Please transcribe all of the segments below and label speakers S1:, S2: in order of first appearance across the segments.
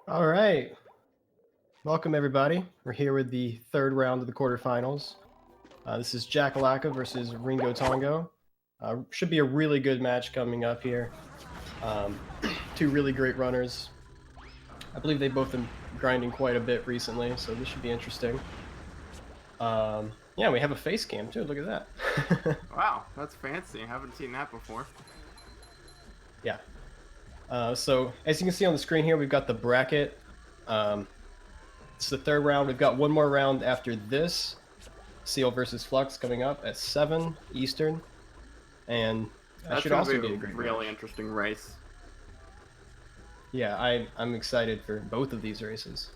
S1: All right. Welcome, everybody. We're here with the third round of the quarterfinals. This is Jackalacka versus RingoTongo. Should be a really good match coming up here. Um, two really great runners. I believe they've both been grinding quite a bit recently, so this should be interesting. Yeah, we have a face cam too. Look at that.
S2: Wow, that's fancy. I haven't seen that before.
S1: Yeah. So as you can see on the screen here, we've got the bracket. Um, it's the third round. We've got one more round after this. Seal versus Flux coming up at 7 Eastern, and that
S2: That's
S1: should
S2: going to
S1: also
S2: be
S1: be
S2: a
S1: a great
S2: really
S1: match.
S2: interesting race.
S1: Yeah, I'm excited for both of these races.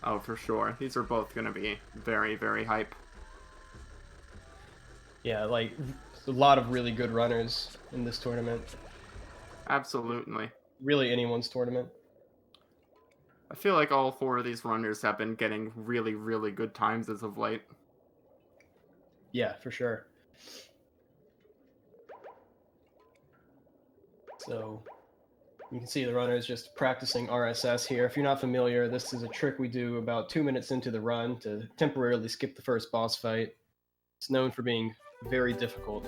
S2: Oh, for sure. These are both going to be very, very hype.
S1: Yeah, like a lot of really good runners in this tournament.
S2: Absolutely.
S1: Really anyone's tournament.
S2: I feel like all four of these runners have been getting really, really good times as of late.
S1: Yeah, for sure. So you can see the runners just practicing RSS here. If you're not familiar, this is a trick we do about 2 minutes into the run to temporarily skip the first boss fight. It's known for being very difficult,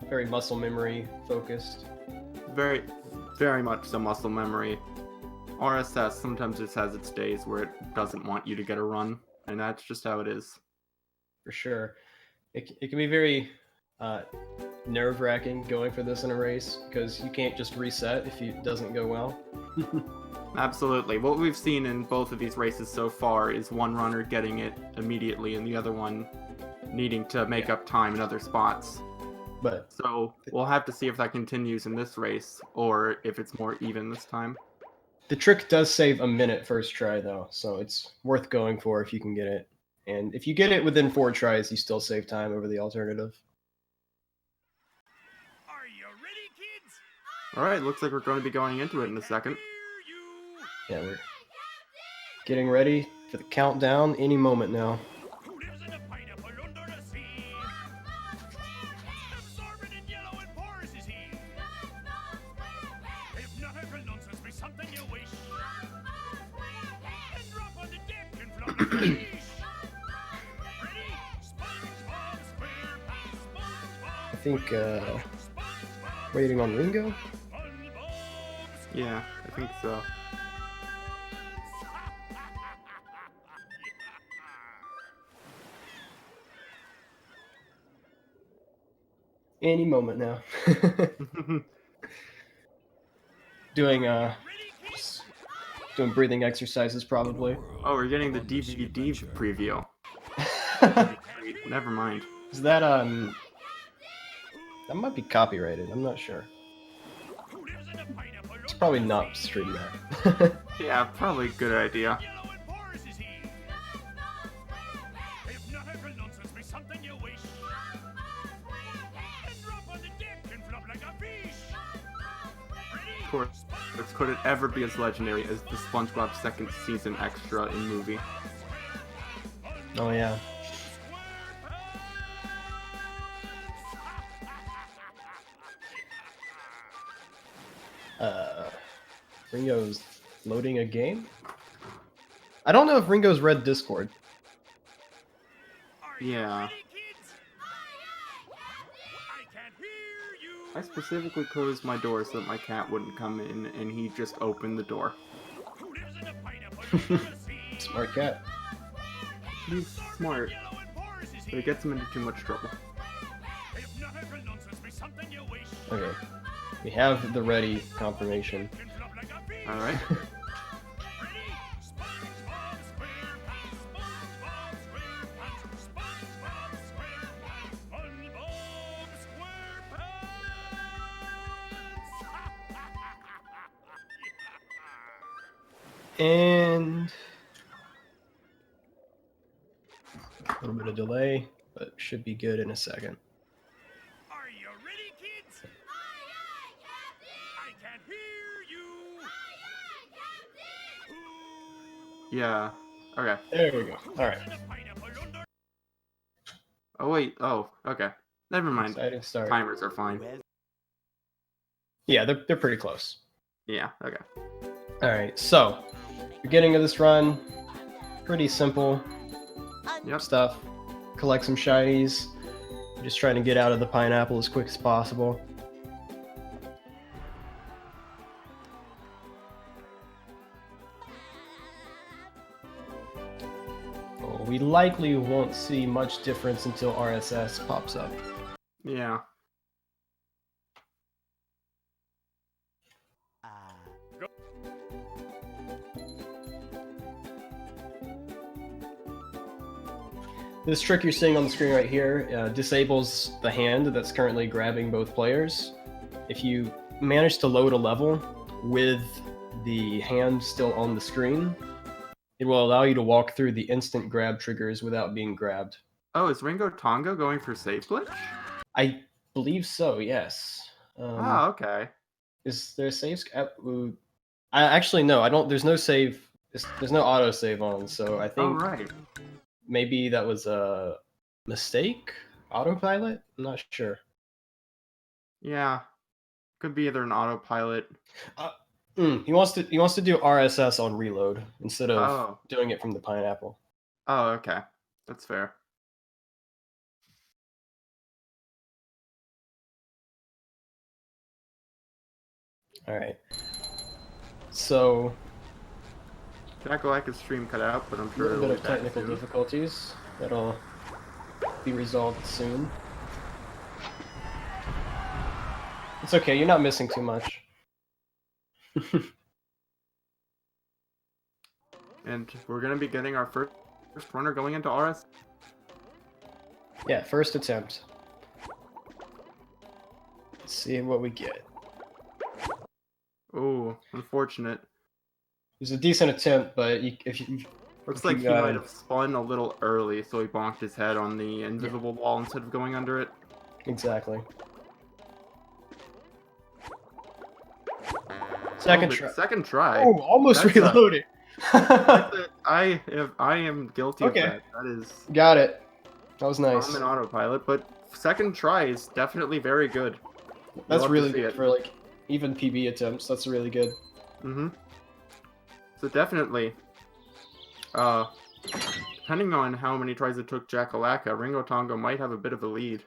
S1: very muscle memory focused.
S2: Very, very much so muscle memory. RSS sometimes just has its days where it doesn't want you to get a run, and that's just how it is.
S1: For sure. It can be very nerve-wracking going for this in a race because you can't just reset if it doesn't go well.
S2: Absolutely. What we've seen in both of these races so far is one runner getting it immediately and the other one needing to make up time in other spots.
S1: But
S2: So we'll have to see if that continues in this race or if it's more even this time.
S1: the trick does save a minute first try though, so it's worth going for if you can get it. And if you get it within 4 tries, you still save time over the alternative.
S3: Are you ready, kids?
S2: Alright, looks like we're going to be going into it in a second.
S1: Yeah, we're getting ready for the countdown any moment now.
S3: Who lives in a pineapple under the sea? Absorbent and yellow and porous is he. Hypnotic nonsense be something you wish. And drop on the deck and flop like a fish. Ready? Spongebob Squarepants.
S1: I think waiting on Ringo.
S2: Yeah, I think so.
S1: Any moment now. doing doing breathing exercises probably.
S2: Oh, we're getting the DVD preview. Never mind.
S1: Is that that might be copyrighted, I'm not sure. It's probably not stream that.
S2: Yeah, probably a good idea.
S3: Yellow and porous is he. Hypnotic nonsense be something you wish. And drop on the deck and flop like a fish. Ready?
S2: Of course, could it ever be as legendary as the SpongeBob second season extra in movie?
S1: Oh yeah. Ringo's loading a game? I don't know if Ringo's read Discord.
S3: Are you
S2: Yeah.
S3: ready, kids? I can't hear you.
S2: I specifically closed my door so that my cat wouldn't come in, and he just opened the door.
S3: Who lives in a pineapple under the sea?
S1: Smart cat.
S2: He's smart,
S3: Yellow and porous is
S2: but
S3: he.
S2: it gets him into too much trouble.
S3: Hypnotic nonsense be something you wish.
S1: Okay. We have the ready confirmation.
S3: And flop like a fish.
S2: Alright.
S3: Ready? SpongeBob SquarePants. SpongeBob SquarePants. SpongeBob SquarePants. SpongeBob SquarePants.
S1: And a little bit of delay, but should be good in a second.
S3: Are you ready, kids? I can't hear you.
S2: Yeah. Okay.
S1: There we go. Alright.
S2: Oh, wait. Oh, okay. Never mind.
S1: Exciting start.
S2: Timers are fine.
S1: Yeah, they're pretty close.
S2: Yeah, okay.
S1: All right, so beginning of this run, pretty simple
S2: Yep.
S1: stuff. Collect some shinies. Just trying to get out of the pineapple as quick as possible. Well, we likely won't see much difference until RSS pops up.
S2: Yeah.
S1: This trick you're seeing on the screen right here disables the hand that's currently grabbing both players. If you manage to load a level with the hand still on the screen, it will allow you to walk through the instant grab triggers without being grabbed.
S2: Oh, is RingoTongo going for save glitch?
S1: I believe so, yes.
S2: Oh, okay.
S1: Is there a save? I actually no. I don't. There's no save. There's no auto save on. So I
S2: Oh,
S1: think
S2: right.
S1: maybe that was a mistake. Autopilot. I'm not sure.
S2: Yeah. Could be either an autopilot.
S1: He wants to do RSS on reload instead of
S2: Oh.
S1: doing it from the pineapple.
S2: Oh, okay. That's fair.
S1: All right. So
S2: Jackalacka's stream cut out, but I'm
S1: a
S2: sure
S1: little
S2: it'll
S1: bit
S2: be
S1: of
S2: back
S1: technical
S2: soon.
S1: difficulties that'll be resolved soon. It's okay. You're not missing too much.
S2: And we're gonna be getting our first runner going into RS.
S1: Yeah, first attempt. Let's see what we get.
S2: Oh, unfortunate.
S1: It was a decent attempt, but if you
S2: Looks
S1: if
S2: like
S1: you,
S2: he might have spun a little early, so he bonked his head on the invisible wall instead of going under it.
S1: exactly. Second try.
S2: Second try.
S1: Oh, almost
S2: That's a-
S1: reloaded.
S2: I am guilty
S1: Okay.
S2: of that. That is.
S1: Got it. That was nice.
S2: I'm an autopilot, but second try is definitely very good.
S1: That's
S2: love to
S1: really
S2: see
S1: good
S2: it.
S1: for like even PB attempts. That's really good.
S2: Mm-hmm. So definitely, depending on how many tries it took Jackalacka, RingoTongo might have a bit of a lead.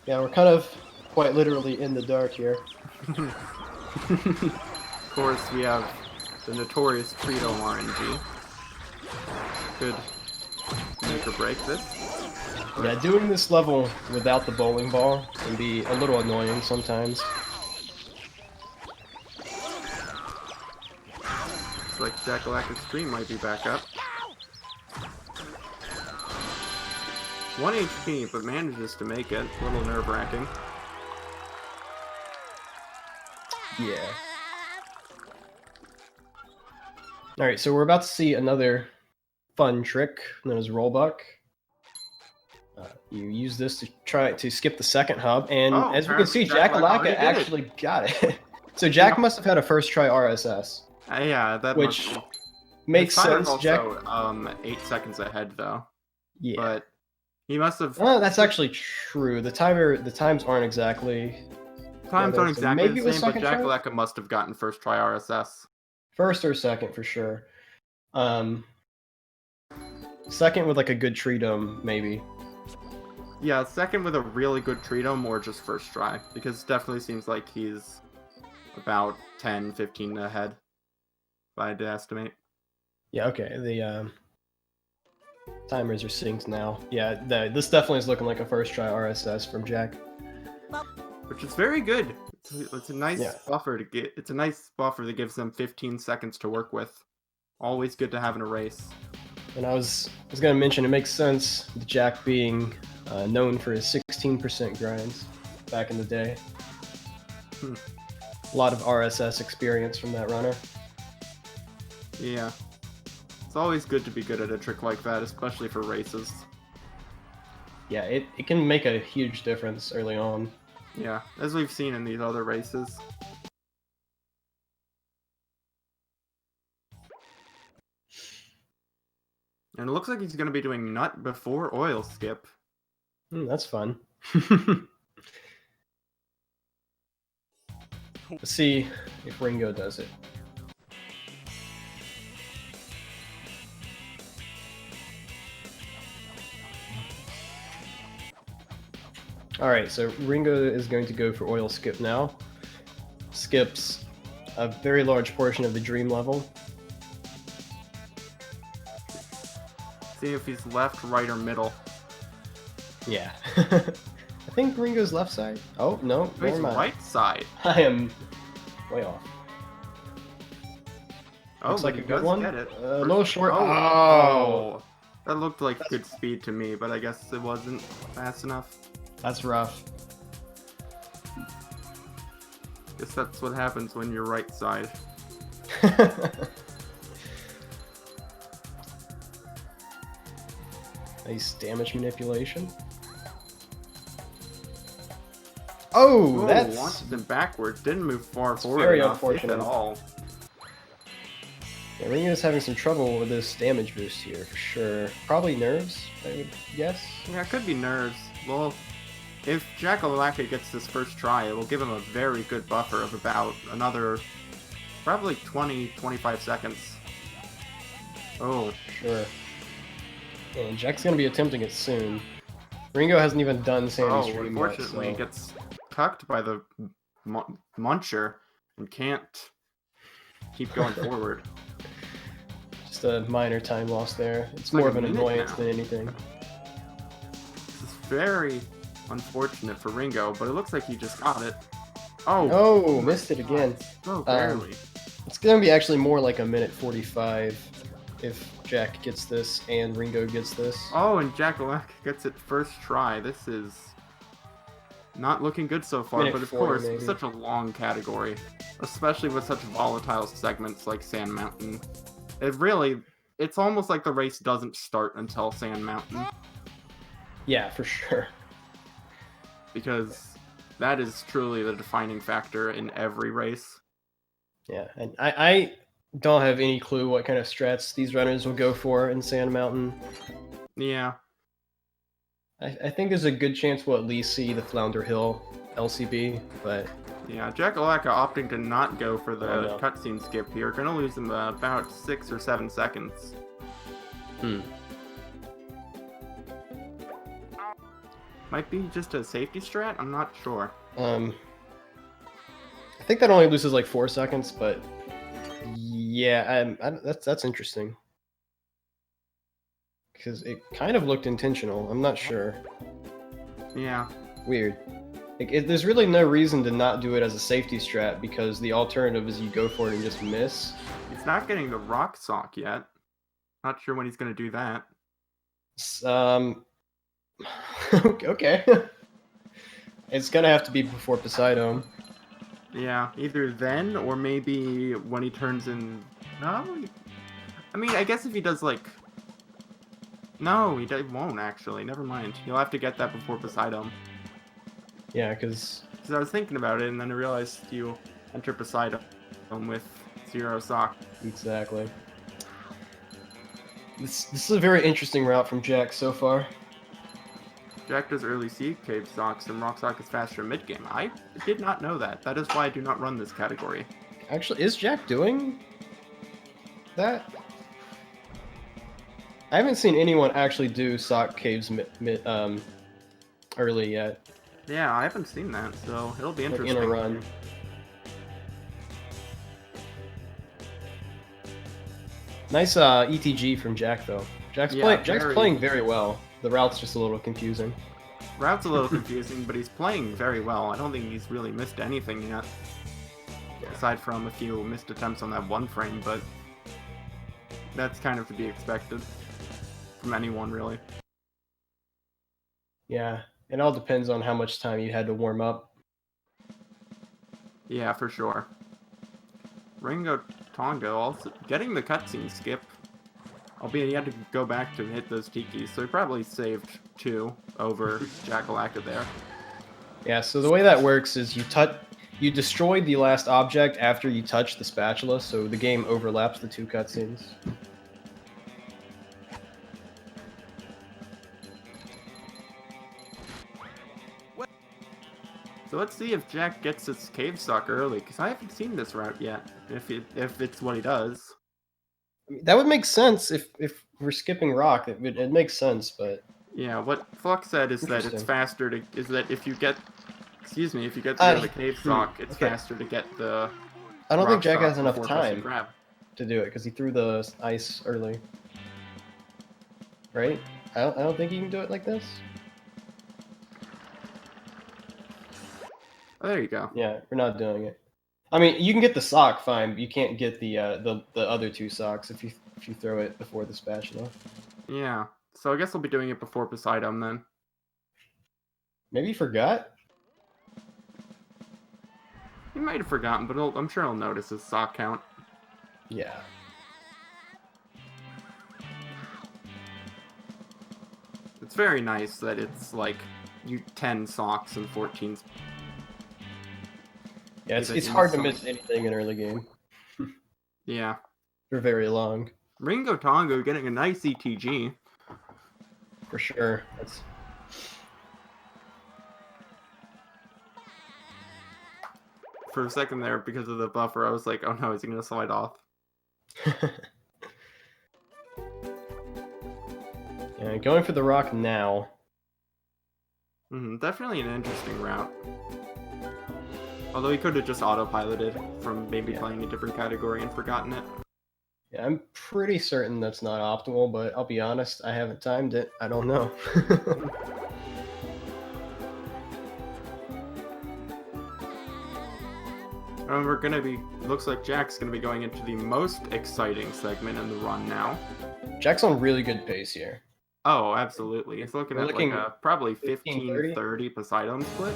S1: Yeah, we're kind of quite literally in the dark here.
S2: Of course, we have the notorious Frito RNG. Could make or break this.
S1: Yeah, doing this level without the bowling ball can be a little annoying sometimes.
S2: Looks like Jackalacka's stream might be back up. 1 HP, but manages to make it. A little nerve-wracking.
S1: Yeah. Alright, so we're about to see another fun trick known as rollbuck. You use this to try to skip the second hub, and
S2: Oh,
S1: as we can see,
S2: apparently Jackalacka already
S1: Jackalacka
S2: did it.
S1: actually got it. So Jack
S2: Yeah.
S1: must have had a first try RSS,
S2: Yeah, that
S1: which
S2: must
S1: makes
S2: his timer's
S1: sense. Jack,
S2: also 8 seconds ahead though.
S1: yeah.
S2: But he must have.
S1: That's actually true. The times aren't exactly
S2: Times
S1: yeah,
S2: aren't
S1: so
S2: exactly
S1: maybe it
S2: the
S1: was
S2: same, but
S1: second try?
S2: Jackalacka must have gotten first try RSS.
S1: first or second for sure. Second with like a good tree dome, maybe.
S2: Yeah, second with a really good Tritum or just first try, because it definitely seems like he's about 10, 15 ahead, if I had to estimate.
S1: Yeah, okay. The timers are synced now. Yeah, this definitely is looking like a first try RSS from Jack.
S2: Which is very good. It's a nice
S1: Yeah.
S2: buffer to get. It's a nice buffer that gives them 15 seconds to work with. Always good to have in a race.
S1: And I was gonna mention it makes sense with Jack being known for his 16% grinds back in the day. A lot of RSS experience from that runner.
S2: Yeah. It's always good to be good at a trick like that, especially for races.
S1: Yeah, it can make a huge difference early on.
S2: Yeah, as we've seen in these other races. And it looks like he's going to be doing nut before oil skip.
S1: That's fun. Let's see if Ringo does it. All right, so Ringo is going to go for oil skip now. Skips a very large portion of the dream level.
S2: See if he's left, right, or middle.
S1: Yeah. I think Ringo's left side. Oh, no,
S2: Oh,
S1: never
S2: he's
S1: mind.
S2: right side.
S1: I am way off.
S2: Oh,
S1: Looks
S2: but
S1: like
S2: he
S1: a good
S2: does
S1: one.
S2: get it.
S1: A little short.
S2: Oh,
S1: Oh,
S2: that looked like good speed to me, but I guess it wasn't fast enough.
S1: that's rough.
S2: Guess that's what happens when you're right side.
S1: Nice damage manipulation. Oh, that's
S2: launched him backwards. Didn't move far forward
S1: very
S2: enough, if
S1: unfortunate.
S2: at all.
S1: Yeah, Ringo's having some trouble with this damage boost here for sure. Probably nerves, I would guess.
S2: Yeah, it could be nerves. Well, if Jackalacka gets this first try, it will give him a very good buffer of about another, probably 20-25 seconds. Oh,
S1: Sure. And Jack's gonna be attempting it soon. Ringo hasn't even done Sandy's dream yet,
S2: unfortunately,
S1: so...
S2: he gets cucked by the muncher and can't keep going forward.
S1: Just a minor time loss there. It's
S2: like
S1: more
S2: a
S1: of an
S2: minute
S1: annoyance
S2: now.
S1: than anything.
S2: This is very unfortunate for Ringo, but it looks like he just got it. Oh,
S1: Oh, missed it again.
S2: so barely.
S1: It's gonna be actually more like a minute 45 if Jack gets this and Ringo gets this.
S2: Oh, and Jackalacka gets it first try. This is not looking good so far,
S1: Minute
S2: but of
S1: 40
S2: course,
S1: maybe.
S2: it's such a long category, especially with such volatile segments like Sand Mountain. It's almost like the race doesn't start until Sand Mountain,
S1: Yeah, for sure.
S2: because that is truly the defining factor in every race.
S1: Yeah, and I don't have any clue what kind of strats these runners will go for in Sand Mountain.
S2: Yeah,
S1: I think there's a good chance we'll at least see the Flounder Hill LCB, but
S2: yeah. Jackalacka opting to not go for the
S1: Oh, no.
S2: cutscene skip here, gonna lose him about 6 or 7 seconds. Might be just a safety strat? I'm not sure.
S1: I think that only loses like 4 seconds, but yeah, that's interesting. Because it kind of looked intentional. I'm not sure.
S2: Yeah.
S1: Weird. There's really no reason to not do it as a safety strat because the alternative is you go for it and just miss.
S2: He's not getting the rock sock yet. Not sure when he's gonna do that.
S1: Okay. It's gonna have to be before Poseidon.
S2: Yeah, either then or maybe when he turns in. No, I mean, I guess if he does like. No, he won't actually. Never mind. He'll have to get that before Poseidon.
S1: Yeah, because
S2: Because I was thinking about it and then I realized you enter Poseidon with 0 sock.
S1: exactly. This is a very interesting route from Jack so far.
S2: Jack does early sea cave socks and rock sock is faster mid game. I did not know that. That is why I do not run this category.
S1: Actually, is Jack doing that? I haven't seen anyone actually do sock caves early yet,
S2: Yeah, I haven't seen that, so it'll be
S1: like
S2: interesting.
S1: in a run. Nice ETG from Jack though. Jack's
S2: Yeah,
S1: playing very well. The route's just a little confusing.
S2: Route's a little confusing, but he's playing very well. I don't think he's really missed anything yet. Aside from a few missed attempts on that one frame, but that's kind of to be expected from anyone, really.
S1: Yeah, it all depends on how much time you had to warm up.
S2: Yeah, for sure. RingoTongo also getting the cutscene skip, albeit he had to go back to hit those tikis, so he probably saved 2 over Jackalacka there.
S1: Yeah, so the way that works is you destroy the last object after you touch the spatula, so the game overlaps the 2 cutscenes.
S2: So let's see if Jack gets his cave sock early, because I haven't seen this route yet, if it's what he does.
S1: I mean, that would make sense if we're skipping rock. It makes sense, but
S2: Yeah, what Flux said is that it's
S1: Interesting.
S2: faster to if you get the cave sock, it's
S1: okay.
S2: faster to get the
S1: I don't think
S2: rock
S1: Jack
S2: sock
S1: has enough
S2: before pressing
S1: time
S2: grab.
S1: to do it because he threw the ice early. Right? I don't think he can do it like this.
S2: Oh, there you go.
S1: Yeah, we're not doing it. I mean, you can get the sock fine, but you can't get the other two socks if you throw it before the spatula.
S2: Yeah. So I guess I'll be doing it before Poseidon then.
S1: Maybe you forgot.
S2: He might have forgotten, but I'm sure he'll notice his sock count.
S1: Yeah.
S2: It's very nice that it's like 10 socks and 14.
S1: Yeah,
S2: that
S1: it's
S2: you
S1: hard to
S2: miss
S1: miss anything in early game
S2: Yeah.
S1: for very long,
S2: RingoTongo getting a nice ETG.
S1: for sure. That's
S2: For a second there, because of the buffer, I was like, oh no, is he gonna slide off?
S1: yeah, going for the rock now.
S2: Definitely an interesting route. Although he could have just autopiloted from maybe playing a different category and forgotten it.
S1: Yeah, I'm pretty certain that's not optimal, but I'll be honest, I haven't timed it. I don't know.
S2: And we're gonna be, looks like Jack's gonna be going into the most exciting segment in the run now.
S1: Jack's on really good pace here.
S2: Oh, absolutely. He's looking
S1: We're
S2: at
S1: looking
S2: like a probably
S1: 15-30?
S2: 15-30 Poseidon split,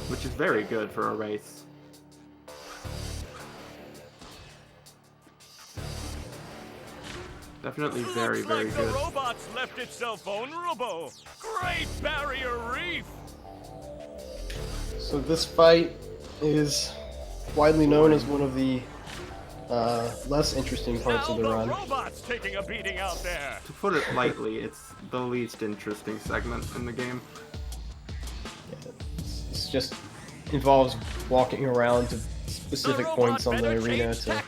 S2: which is very good for a race. Definitely very,
S3: Looks
S2: very
S3: like
S2: good.
S3: the robot's left itself vulnerable. Great barrier reef.
S1: So this fight is widely known as one of the less interesting parts
S3: Now
S1: of the run.
S3: robot's taking a beating out there.
S2: To put it lightly, it's the least interesting segment in the game.
S1: Yeah, it's just involves walking around to specific points on the arena to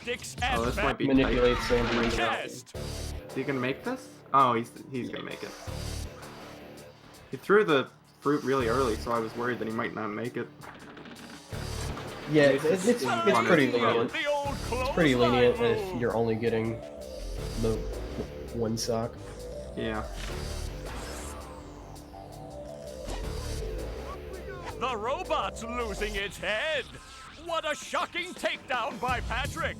S2: Oh, this might be
S1: manipulate
S2: tight.
S1: Sandy.
S3: Test.
S2: Is he gonna make this? Oh, he's gonna make it. He threw the fruit really early, so I was worried that he might not make it.
S1: Yeah, it's pretty lenient.
S3: The old
S1: It's pretty lenient
S3: clothesline
S1: if
S3: move.
S1: you're only getting the one sock.
S2: Yeah.
S3: The robot's losing its head. What a shocking takedown by Patrick.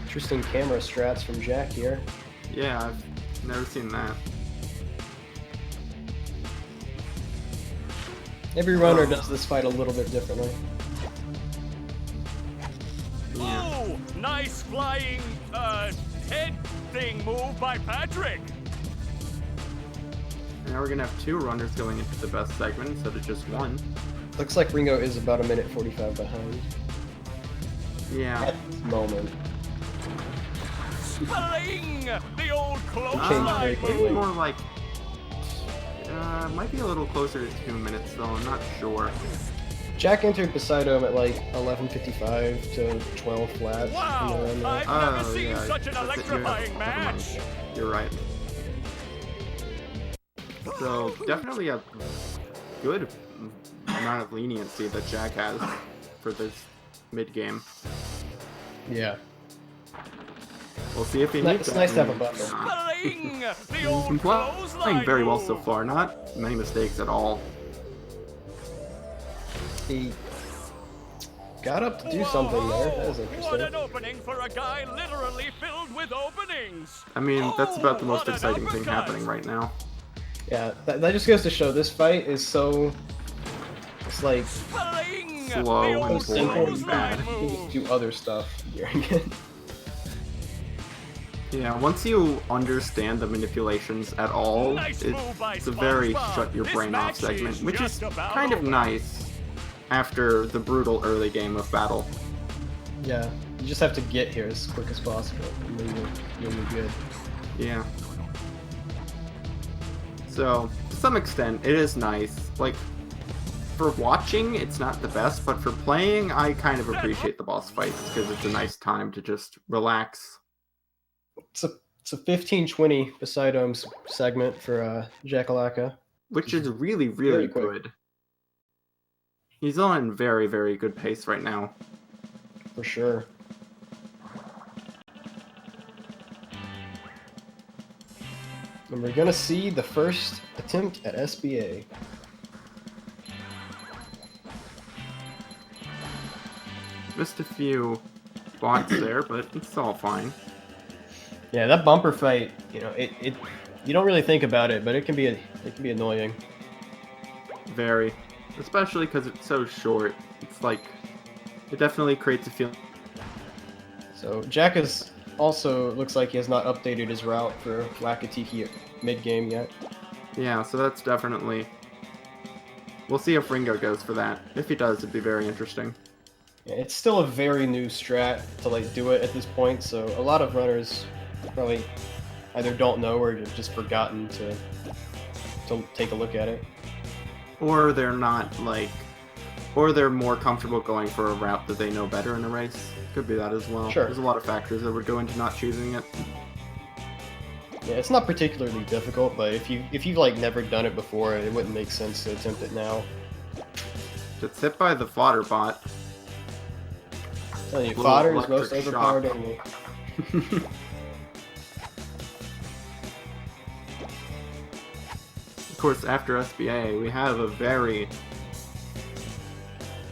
S1: Interesting camera strats from Jack here.
S2: Yeah, I've never seen that.
S1: Every runner does this fight a little bit differently.
S2: Yeah.
S3: Oh, nice flying head thing move by Patrick.
S2: Now we're gonna have two runners going into the best segment instead of just one.
S1: Looks like Ringo is about a minute 45 behind
S2: Yeah.
S1: at this moment.
S3: Spling! The old
S1: Changed
S3: clothesline
S1: very
S3: move.
S1: quickly.
S2: More like might be a little closer to 2 minutes though, I'm not sure.
S1: Jack entered Poseidon at like 11:55 to 12 flat.
S3: Wow,
S1: in the run there.
S3: I've never seen
S2: yeah,
S3: such an
S2: that's it,
S3: electrifying
S2: never mind.
S3: match.
S2: You're right. So definitely a good amount of leniency that Jack has for this mid game.
S1: Yeah.
S2: We'll see if he needs
S1: It's
S2: that.
S1: nice to have a buffer.
S3: Spling! The
S2: He's been
S3: old
S2: playing
S3: clothesline
S2: very well so
S3: move.
S2: far. Not many mistakes at all.
S1: He got up to do something there. That was
S3: What
S1: interesting.
S3: an opening for a guy literally filled with openings.
S2: I mean, that's about the most
S3: what an
S2: exciting thing
S3: uppercut.
S2: happening right now.
S1: Yeah, that just goes to show this fight is so. It's like
S3: Spling!
S2: Slow
S3: The
S2: and
S3: old
S1: so simple.
S2: boring.
S1: You
S3: clothesline
S1: can just
S3: move.
S1: do other stuff during it.
S2: Yeah, once you understand the manipulations at all,
S3: Nice move by
S2: it's a very
S3: Spongebob.
S2: shut your
S3: This
S2: brain off
S3: match
S2: segment,
S3: is
S2: which is
S3: just about
S2: kind of
S3: over.
S2: nice after the brutal early game of battle.
S1: Yeah, you just have to get here as quick as possible, and then you're good.
S2: Yeah. So, to some extent, it is nice. Like, for watching, it's not the best, but for playing, I kind of appreciate the boss fights because it's a nice time to just relax.
S1: It's a 15-20 Poseidon's segment for Jackalacka.
S2: Which is really,
S1: Very
S2: really
S1: quick.
S2: good. He's on very, very good pace right now.
S1: For sure. And we're gonna see the first attempt at SBA.
S2: Missed a few spots there, but it's all fine.
S1: Yeah, that bumper fight, you know, it you don't really think about it, but it can be annoying.
S2: Very. Especially because it's so short. It's like, it definitely creates a feeling.
S1: So Jack is also looks like he has not updated his route for Wakatiki mid game yet.
S2: Yeah, so that's definitely... We'll see if Ringo goes for that. If he does, it'd be very interesting.
S1: Yeah, it's still a very new strat to like do it at this point, so a lot of runners probably either don't know or have just forgotten to take a look at it.
S2: Or they're not, like... Or they're more comfortable going for a route that they know better in a race. Could be that as well.
S1: Sure.
S2: There's a lot of factors that would go into not choosing it.
S1: Yeah, it's not particularly difficult, but if you've like never done it before, it wouldn't make sense to attempt it now.
S2: Gets hit by the fodder bot.
S1: I'm telling you,
S2: Little
S1: fodder is most
S2: electric
S1: overpowered
S2: shock.
S1: enemy.
S2: Of course, after SBA, we have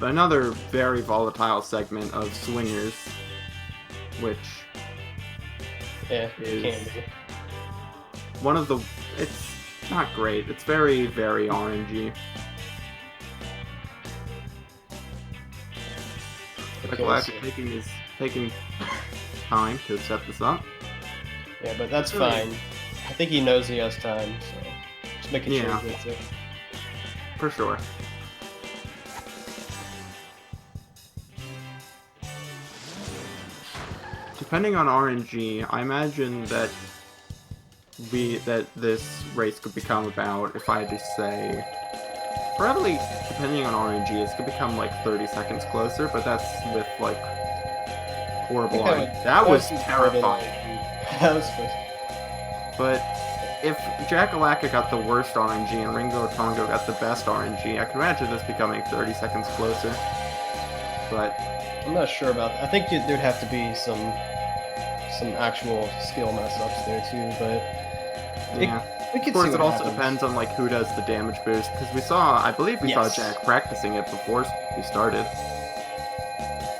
S2: another very volatile segment of swingers, which
S1: Yeah, it
S2: is
S1: can be.
S2: one of the... It's not great. It's very, very RNG.
S1: Okay,
S2: Jackalacka
S1: so-
S2: taking time to set this up.
S1: Yeah, but that's
S2: Really?
S1: fine. I think he knows he has time, so just making sure
S2: Yeah.
S1: he gets it.
S2: For sure. Depending on RNG, I imagine that this race could become about, if I had to say, probably depending on RNG, this could become like 30 seconds closer, but that's with like horrible RNG. That was terrifying.
S1: That was good.
S2: But if Jackalacka got the worst RNG and RingoTongo got the best RNG, I can imagine this becoming 30 seconds closer. But
S1: I'm not sure about that. I think there'd have to be some actual skill mess ups there too, but
S2: yeah.
S1: we could
S2: Of course,
S1: see
S2: it
S1: what
S2: also
S1: happens.
S2: depends on like who does the damage boost, because I believe we saw
S1: Yes.
S2: Jack practicing it before we started.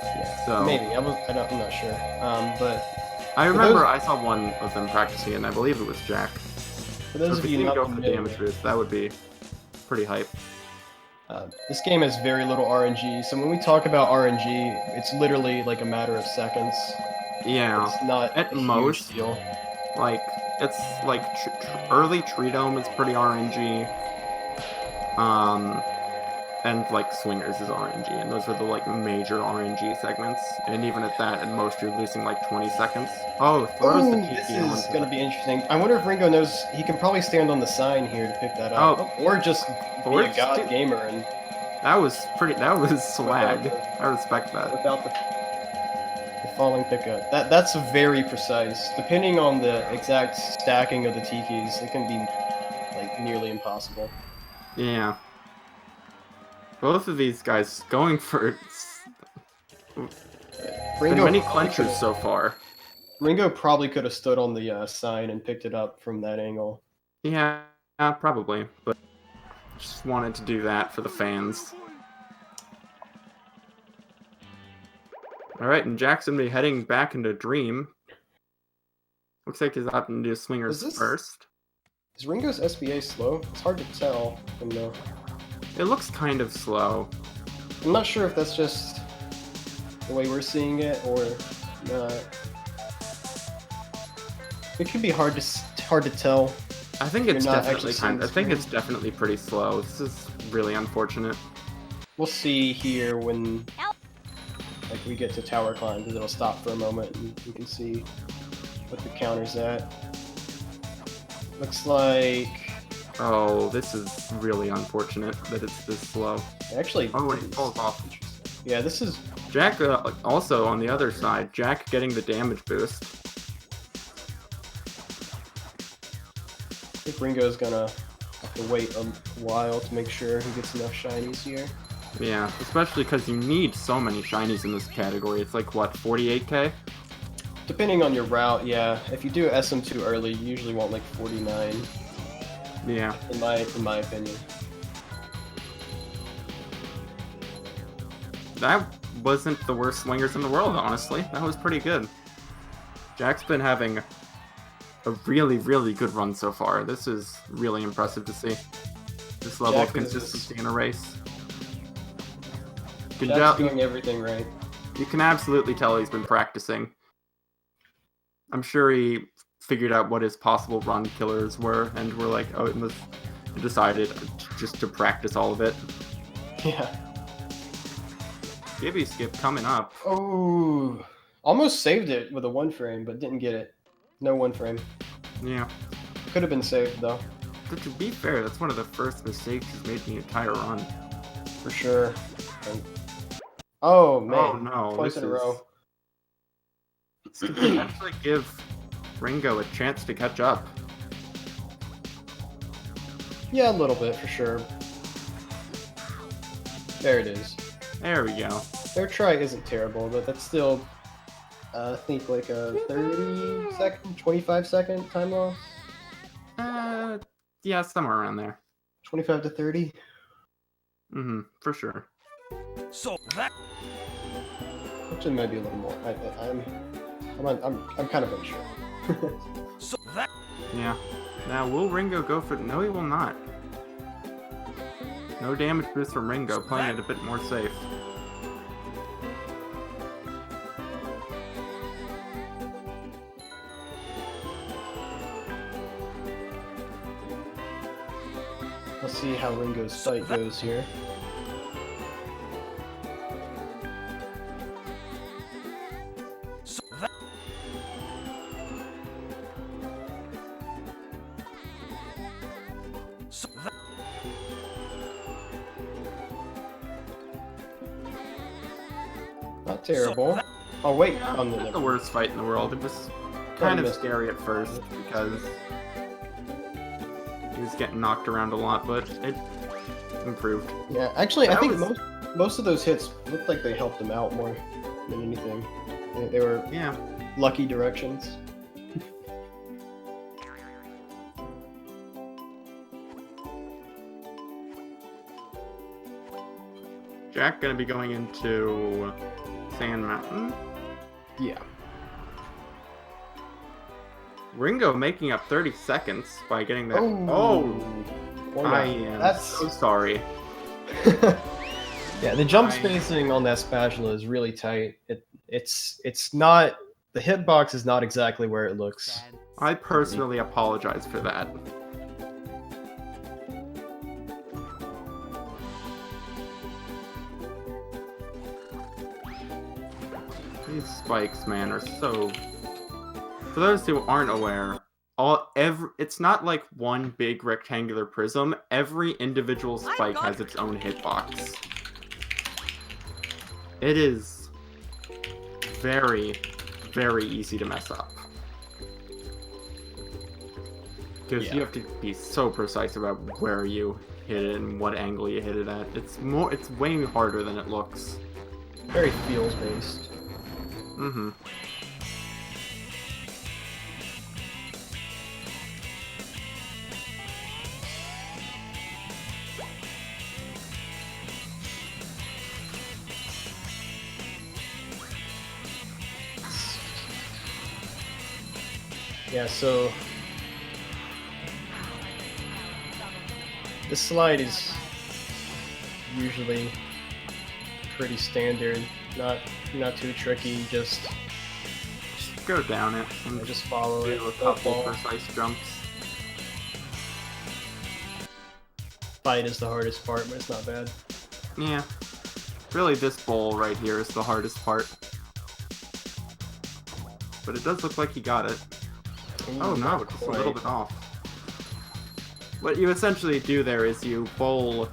S1: Yeah,
S2: So
S1: maybe I'm not sure. But
S2: I remember
S1: those-
S2: I saw one of them practicing it, and I believe it was Jack.
S1: for
S2: So
S1: those
S2: if
S1: of
S2: we
S1: you
S2: can
S1: not
S2: go for the
S1: familiar,
S2: damage boost, that would be pretty hype.
S1: this game has very little RNG. So when we talk about RNG, it's literally like a matter of seconds.
S2: Yeah,
S1: It's not
S2: At
S1: a huge
S2: most.
S1: deal.
S2: like it's like early Tree Dome is pretty RNG. And like Swingers is RNG, and those are the like major RNG segments. And even at that, at most you're losing like 20 seconds. Oh, throws the
S1: Ooh,
S2: Tiki
S1: this
S2: onto
S1: is gonna be interesting. I wonder if Ringo knows he can probably stand on the sign here to pick that up,
S2: Oh.
S1: or just
S2: Or
S1: be a
S2: just
S1: god
S2: do-
S1: gamer and
S2: That was swag.
S1: the-
S2: I respect that.
S1: without the falling pickup. That's very precise. Depending on the exact stacking of the tikis, it can be like nearly impossible.
S2: Yeah. Both of these guys going for been many clenchers so far.
S1: Ringo probably could have stood on the sign and picked it up from that angle.
S2: Yeah, probably, but just wanted to do that for the fans. Alright, and Jackson be heading back into Dream. Looks like he's opting to do Swingers
S1: Is this-
S2: first.
S1: Is Ringo's SBA slow? It's hard to tell from the...
S2: It looks kind of slow.
S1: I'm not sure if that's just the way we're seeing it or not. It could be hard to tell.
S2: I think
S1: You're
S2: it's
S1: not
S2: definitely
S1: actually seeing the
S2: I think
S1: screen.
S2: it's definitely pretty slow. This is really unfortunate.
S1: We'll see here when like we get to tower climb, because it'll stop for a moment and we can see what the counter's at. Looks like
S2: Oh, this is really unfortunate that it's this slow.
S1: Actually,
S2: Oh, and he falls off.
S1: yeah, this is
S2: Jack, also on the other side, Jack getting the damage boost.
S1: I think Ringo's gonna have to wait a while to make sure he gets enough shinies here.
S2: Yeah, especially because you need so many shinies in this category. It's like, what, 48k?
S1: Depending on your route, yeah. If you do SM too early, you usually want like 49,
S2: Yeah.
S1: in my opinion.
S2: That wasn't the worst swingers in the world, honestly. That was pretty good. Jack's been having a really, really good run so far. This is really impressive to see. This level
S1: Jack
S2: of
S1: is-
S2: consistency in a race. You can,
S1: Jack's
S2: tell,
S1: doing everything right.
S2: you can absolutely tell he's been practicing. I'm sure he figured out what his possible run killers were, and we're like, oh, it was decided just to practice all of it.
S1: Yeah.
S2: Gibby skip coming up.
S1: Oh, almost saved it with a 1 frame, but didn't get it. No 1 frame.
S2: Yeah.
S1: Could have been saved though,
S2: But to be fair, that's one of the first mistakes he's made in the entire run.
S1: for sure. And- oh man,
S2: Oh no,
S1: twice
S2: this
S1: in a row.
S2: This could potentially give Ringo a chance to catch up.
S1: Yeah, a little bit for sure. There it is.
S2: There we go.
S1: Their try isn't terrible, but that's still, I think, like a 30-second, 25-second time loss.
S2: Yeah, somewhere around there.
S1: 25 to 30.
S2: For sure.
S3: So that
S1: Actually, maybe a little more. I'm kind of unsure.
S3: so that
S2: Yeah. Now, will Ringo go for... No, he will not. No damage boost from Ringo, playing it a bit more safe.
S1: Let's see how Ringo's sight goes here.
S3: so that so that
S1: Not terrible. Oh wait,
S2: Yeah,
S1: oh, no,
S2: not
S1: never
S2: the
S1: mind.
S2: worst fight in the world. It was kind of
S1: missed it.
S2: scary at first because he was getting knocked around a lot, but it improved.
S1: Yeah, actually, I
S2: That
S1: think
S2: was-
S1: most of those hits looked like they helped him out more than anything. They were
S2: Yeah.
S1: lucky directions.
S2: Jack gonna be going into Sand Mountain.
S1: Yeah.
S2: Ringo making up 30 seconds by getting that.
S1: Poor
S2: I
S1: guy.
S2: am
S1: That's
S2: so sorry.
S1: yeah. The jump
S2: I-
S1: spacing on that spatula is really tight. It's not, the hitbox is not exactly where it looks.
S2: I personally apologize for that. These spikes, man, are so... For those who aren't aware, it's not like one big rectangular prism. Every individual spike has its own hitbox. It is very, very easy to mess up. Because
S1: Yeah.
S2: you have to be so precise about where you hit it and what angle you hit it at. It's way harder than it looks.
S1: Very feels based.
S2: Mm-hmm.
S1: Yeah, so this slide is usually pretty standard, not too tricky. Just
S2: Go down it and
S1: just follow it.
S2: do a
S1: Don't
S2: couple
S1: fall.
S2: precise jumps.
S1: Fight is the hardest part, but it's not bad.
S2: Yeah. Really, this bowl right here is the hardest part. But it does look like he got it. Oh
S1: Ooh,
S2: no,
S1: not
S2: just a little
S1: quite.
S2: bit off. What you essentially do there is you bowl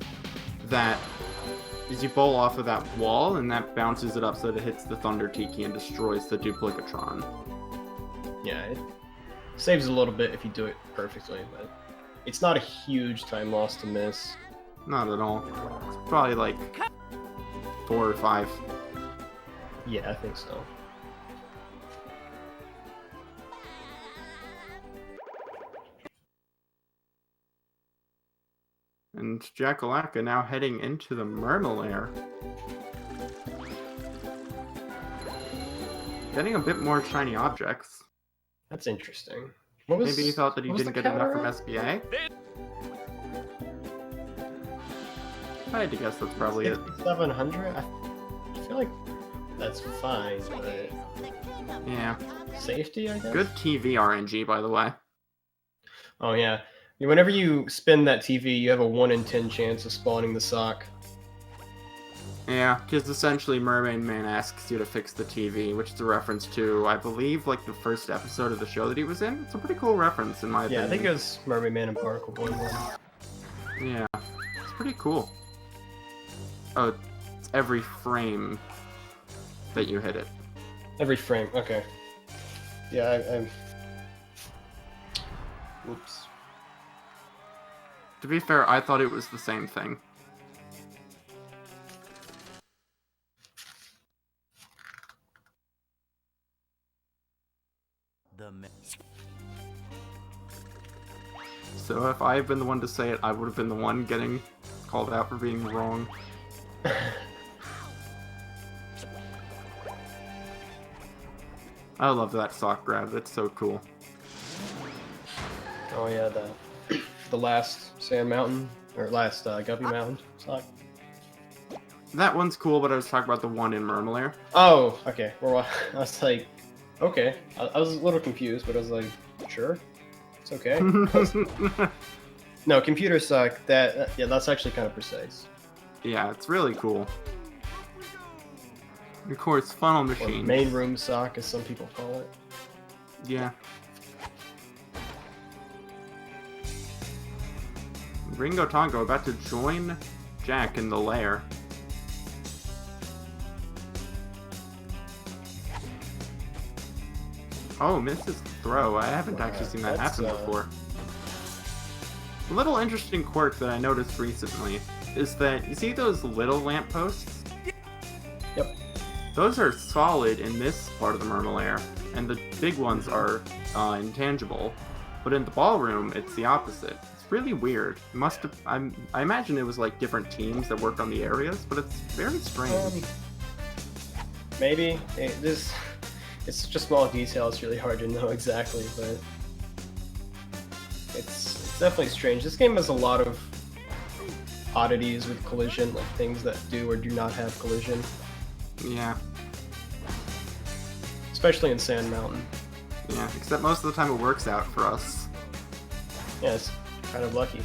S2: off of that wall, and that bounces it up so that it hits the Thunder Tiki and destroys the Duplicatron.
S1: Yeah, it saves a little bit if you do it perfectly, but it's not a huge time loss to miss.
S2: Not at all. It's probably like 4 or 5.
S1: Yeah, I think so.
S2: And Jackalacka now heading into the Mermalair. Getting a bit more shiny objects.
S1: That's interesting. What was,
S2: Maybe you thought that you
S1: what was
S2: didn't
S1: the
S2: get enough from
S1: counter?
S2: SBA? I had to guess that's probably it.
S1: 6,700? I feel like that's fine, but
S2: Yeah.
S1: safety, I guess?
S2: Good TV RNG, by the way.
S1: Oh, yeah. Whenever you spin that TV, you have a 1 in 10 chance of spawning the sock.
S2: Yeah, because essentially Mermaid Man asks you to fix the TV, which is a reference to, I believe, like the first episode of the show that he was in. It's a pretty cool reference, in my opinion.
S1: Yeah, I think it was Mermaid Man and Barnacle Boy one.
S2: Yeah, it's pretty cool. Oh, it's every frame that you hit it.
S1: Every frame, okay. Yeah, I'm... Whoops.
S2: To be fair, I thought it was the same thing. So if I had been the one to say it, I would have been the one getting called out for being wrong. I love that sock grab, it's so cool.
S1: Oh yeah, the last Sand Mountain, or last Guppy Mountain sock.
S2: That one's cool, but I was talking about the one in Mermalair.
S1: Oh, okay. Well, I was like, okay. I was a little confused, but I was like, sure, it's okay. No, computer sock. Yeah, that's actually kind of precise.
S2: Yeah, it's really cool. Of course, funnel
S1: Or
S2: machine.
S1: main room sock, as some people call it.
S2: Yeah. RingoTongo about to join Jack in the lair. Oh, misses throw. I haven't actually seen that
S1: That's,
S2: happen before. A little interesting quirk that I noticed recently is that, you see those little lampposts?
S1: Yep.
S2: Those are solid in this part of the Mermalair, and the big ones are intangible. But in the ballroom, it's the opposite. It's really weird. It must have. I imagine it was like different teams that worked on the areas, but it's very strange.
S1: Maybe it's such a small detail. It's really hard to know exactly, but it's definitely strange. This game has a lot of oddities with collision, like things that do or do not have collision.
S2: Yeah.
S1: Especially in Sand Mountain.
S2: Yeah, except most of the time it works out for us.
S1: Yeah, it's kind of lucky.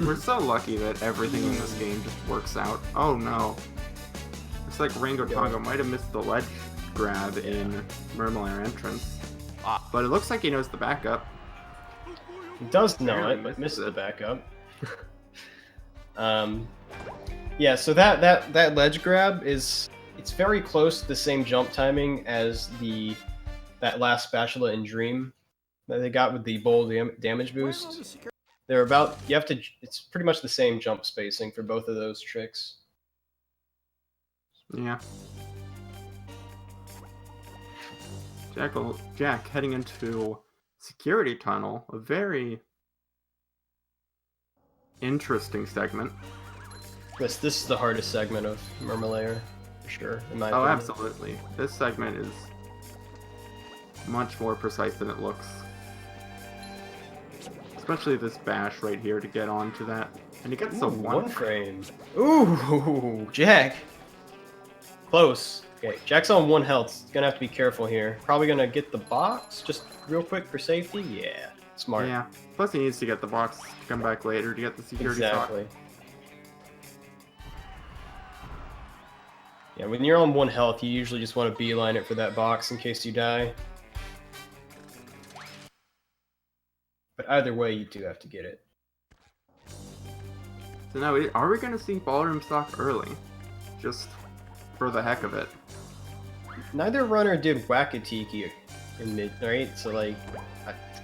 S2: We're so lucky that everything in this game just works out. Oh no. Looks like RingoTongo might have missed the ledge grab in Mermalair entrance. But it looks like he knows the backup.
S1: He does know
S2: Apparently
S1: it, but
S2: misses
S1: misses the
S2: it.
S1: backup. Yeah, so that ledge grab it's very close to the same jump timing as that last spatula in Dream that they got with the bowl damage boost. They're about it's pretty much the same jump spacing for both of those tricks.
S2: Yeah. Jack heading into security tunnel, a very interesting segment.
S1: This is the hardest segment of Mermalair, for sure, in my
S2: Oh,
S1: opinion.
S2: absolutely. This segment is much more precise than it looks. Especially this bash right here to get onto that. And he gets the
S1: Ooh,
S2: one
S1: frame. Ooh, Jack. Close. Okay, Jack's on 1 health. He's gonna have to be careful here. Probably gonna get the box, just real quick for safety. Yeah, smart.
S2: Yeah. Plus he needs to get the box to come back later to get the security
S1: Exactly.
S2: sock.
S1: Yeah, when you're on 1 health, you usually just want to beeline it for that box in case you die. But either way, you do have to get it.
S2: So now, are we gonna see ballroom stock early? Just for the heck of it.
S1: Neither runner did Wackatiki in mid, right? So like,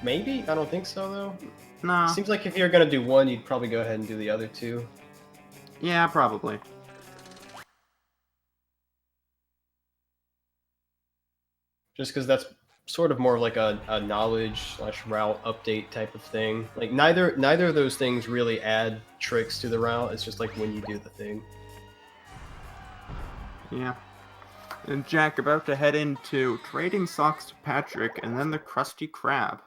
S1: maybe? I don't think so though.
S2: Nah.
S1: Seems like if you're gonna do one, you'd probably go ahead and do the other two.
S2: Yeah, probably.
S1: Just because that's sort of more of like a knowledge/route update type of thing. Like neither of those things really add tricks to the route. It's just like when you do the thing.
S2: Yeah. And Jack about to head into trading socks to Patrick and then the Krusty Krab.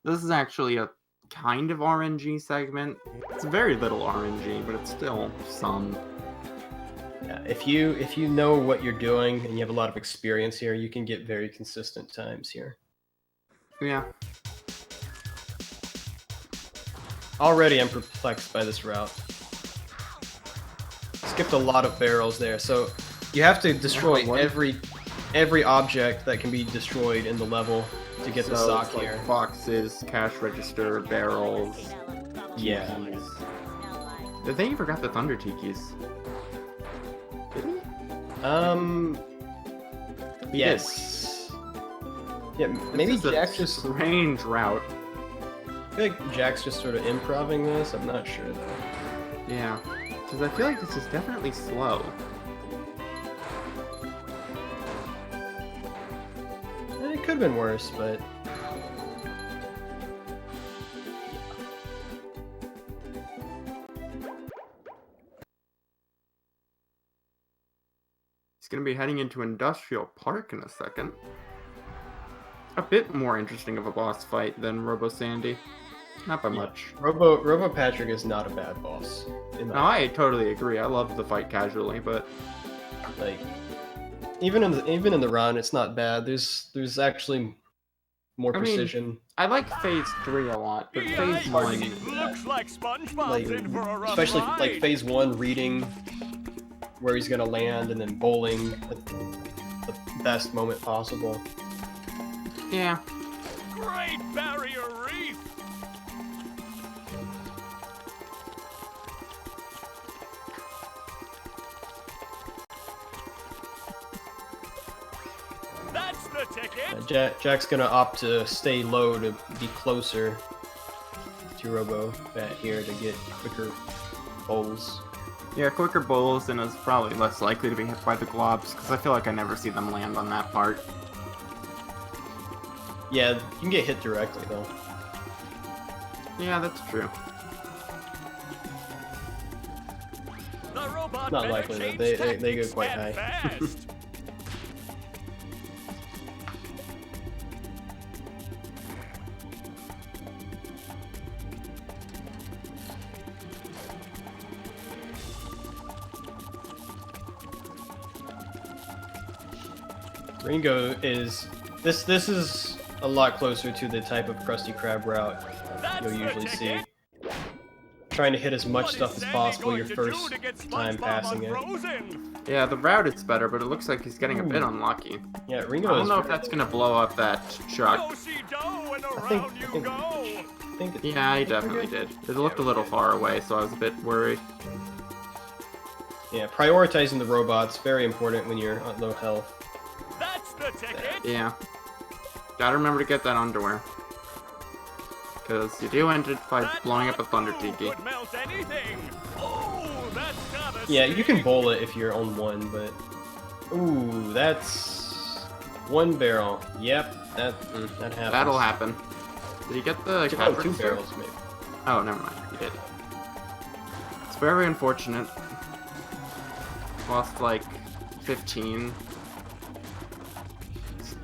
S2: This is actually a kind of RNG segment. It's very little RNG, but it's still some.
S1: Yeah, if you know what you're doing and you have a lot of experience here, you can get very consistent times here.
S2: Yeah.
S1: Already I'm perplexed by this route. Skipped a lot of barrels there, so you have to destroy every object that can be destroyed in the level to get the sock
S2: it's like
S1: here.
S2: Boxes, cash register, barrels.
S1: Yeah.
S2: Tikis. I think you forgot the Thunder Tikis. Did he?
S1: Yes. Yeah, maybe
S2: This is
S1: Jack
S2: a
S1: just.
S2: strange route.
S1: I feel like Jack's just sort of improving this. I'm not sure though.
S2: Yeah. Because I feel like this is definitely slow.
S1: It could have been worse, but
S2: He's going to be heading into Industrial Park in a second. A bit more interesting of a boss fight than Robo Sandy. Not by much.
S1: Robo Patrick is not a bad boss.
S2: No, I totally agree. I love the fight casually, but
S1: Like even in the run, it's not bad. There's actually more precision.
S2: I like Phase 3 a lot, but Phase 1...
S3: Looks like SpongeBob's
S1: Like,
S3: in for a rough
S1: especially
S3: ride.
S1: like phase 1 reading where he's gonna land and then bowling at the best moment possible.
S2: Yeah.
S3: Great Barrier Reef. That's the ticket.
S1: Jack's gonna opt to stay low to be closer to Robo Bat here to get quicker bowls.
S2: Yeah, quicker bowls and is probably less likely to be hit by the globs, because I feel like I never see them land on that part.
S1: Yeah, you can get hit directly though.
S2: Yeah, that's true.
S3: The robot
S1: Not
S3: better
S1: likely, though.
S3: change
S1: They go
S3: tactics
S1: quite
S3: and
S1: high.
S3: fast.
S1: Ringo is this is a lot closer to the type of Krusty Krab route
S3: That's
S1: you'll
S3: the
S1: usually see.
S3: ticket.
S1: Trying to hit as much
S3: What
S1: stuff
S3: is
S1: as
S3: Sandy
S1: possible your
S3: going to do
S1: first
S3: to get
S1: time
S3: SpongeBob
S1: passing it.
S3: unfrozen?
S2: Yeah, the route is better, but it looks like he's getting a bit unlucky.
S1: Yeah,
S2: I
S1: Ringo
S2: don't
S1: is
S2: know if
S1: very-
S2: that's gonna blow up that truck.
S3: Yo-si-do and
S1: I
S3: around
S1: think-
S3: you
S1: I think-
S3: go.
S1: I think it-
S2: Yeah, he definitely did. It looked a little far away, so I was a bit worried.
S1: Yeah, prioritizing the robots very important when you're at low health.
S3: That's the ticket.
S2: Yeah. Gotta remember to get that underwear. Because you do end it by
S3: That
S2: blowing up a
S3: hot
S2: Thunder
S3: glue
S2: Tiki.
S3: could melt anything. Oh, that's gotta
S1: Yeah, you can
S3: sting.
S1: bowl it if you're on one, but ooh, that's one barrel. Yep, that happens.
S2: That'll happen. Did he get the
S1: Oh,
S2: cash
S1: two
S2: register?
S1: barrels maybe.
S2: Oh, never mind. He did. It's very unfortunate. Lost like 15.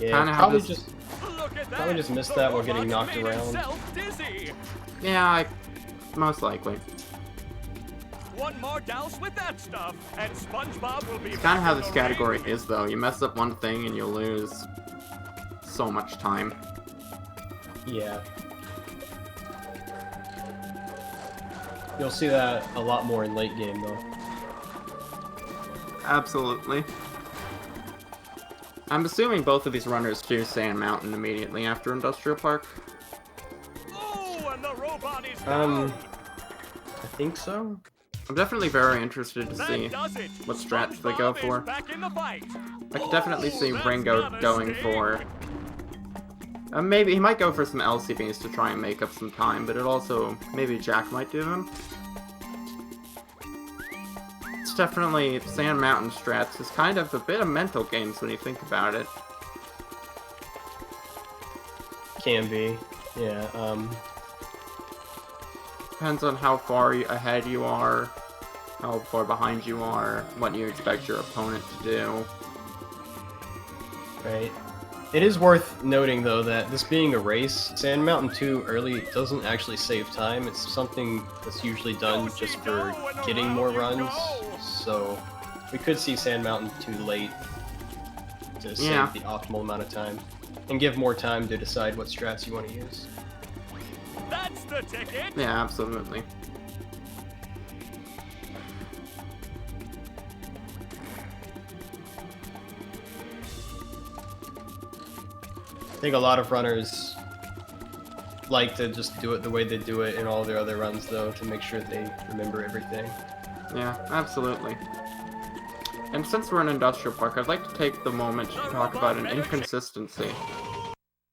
S1: Yeah,
S2: Kinda how
S1: probably
S2: this-
S1: just
S3: Look at
S1: Probably
S3: that.
S1: just missed
S3: The
S1: that while getting
S3: robot
S1: knocked
S3: made
S1: around.
S3: himself dizzy.
S2: Yeah, most likely.
S3: One more douse with that stuff, and SpongeBob will be.
S2: It's kind of how
S3: back
S2: this
S3: in the
S2: category
S3: ring.
S2: is, though. You mess up one thing and you lose so much time.
S1: yeah. You'll see that a lot more in late game though.
S2: Absolutely. I'm assuming both of these runners do Sand Mountain immediately after Industrial Park.
S3: Oh, and the robot is
S1: Um,
S3: down.
S1: I think so.
S2: I'm definitely very interested to see
S3: That does it.
S2: what strats they go
S3: SpongeBob
S2: for.
S3: is back in the fight.
S2: I could definitely see
S3: That's
S2: Ringo
S3: gotta
S2: going
S3: sting.
S2: for... maybe he might go for some LCBs to try and make up some time, but it also... maybe Jack might do them. It's definitely... Sand Mountain strats is kind of a bit of mental games when you think about it.
S1: Can be. Yeah.
S2: Depends on how far ahead you are, how far behind you are, what you expect your opponent to do.
S1: Right. It is worth noting, though, that this being a race, Sand Mountain 2 early doesn't actually save time. It's something that's usually done just for getting more runs. So we could see Sand Mountain 2 late to save the optimal amount of time and give more time to decide what strats you want to use.
S3: That's the ticket.
S2: Yeah, absolutely.
S1: I think a lot of runners like to just do it the way they do it in all their other runs, though, to make sure they remember everything.
S2: Yeah, absolutely. And since we're in Industrial Park, I'd like to take the moment to talk about an inconsistency.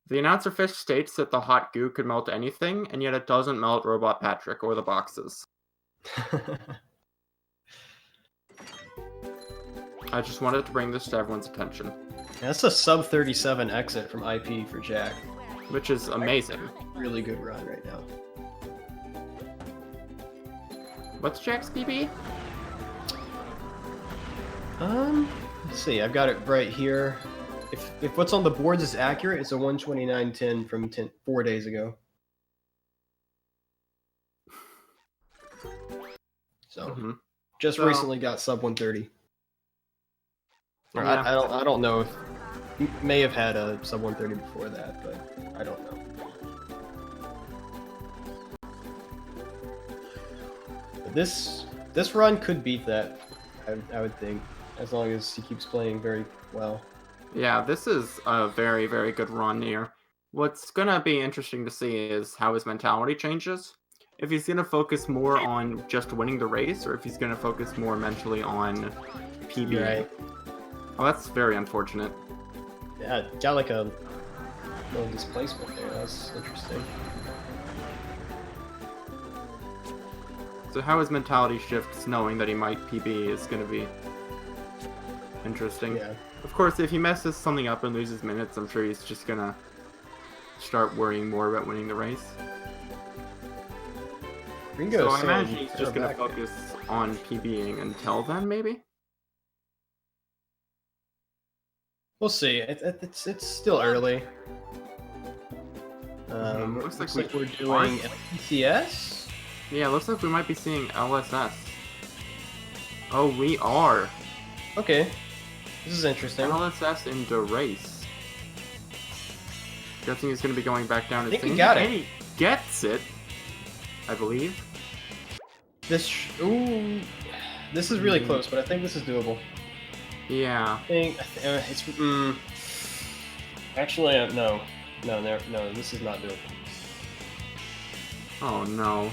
S2: The announcer fish states that the hot goo could melt anything, and yet it doesn't melt Robot Patrick or the boxes. I just wanted to bring this to everyone's attention.
S1: That's a sub 37 exit from IP for Jack.
S2: Which is amazing.
S1: Really good run right now.
S2: What's Jack's PB?
S1: Let's see, I've got it right here. If what's on the boards is accurate, it's a 129.10 from 4 days ago. So, just recently got sub 130. Or
S2: Yeah.
S1: I don't know if he may have had a sub 130 before that, but I don't know. But this run could beat that, I would think, as long as he keeps playing very well.
S2: Yeah, this is a very, very good run here. What's gonna be interesting to see is how his mentality changes. If he's gonna focus more on just winning the race, or if he's gonna focus more mentally on PB.
S1: Right.
S2: Oh, that's very unfortunate.
S1: Yeah, got like a little displacement there. That's interesting.
S2: So how his mentality shifts knowing that he might PB is gonna be interesting.
S1: Yeah.
S2: Of course, if he messes something up and loses minutes, I'm sure he's just gonna start worrying more about winning the race.
S1: Ringo,
S2: So I imagine he's just gonna focus on PBing until then, maybe?
S1: We'll see. It's still early.
S2: Looks
S1: Looks
S2: like
S1: like we're doing LTCS.
S2: Yeah, looks like we might be seeing LSS. Oh, we are.
S1: Okay, this is interesting.
S2: LSS in the race. Guessing he's going to be going back down to
S1: think he
S2: Sing,
S1: got it.
S2: and he gets it, I believe.
S1: This this is really close, but I think this is doable.
S2: Yeah.
S1: I think it's actually no, this is not doable.
S2: Oh no.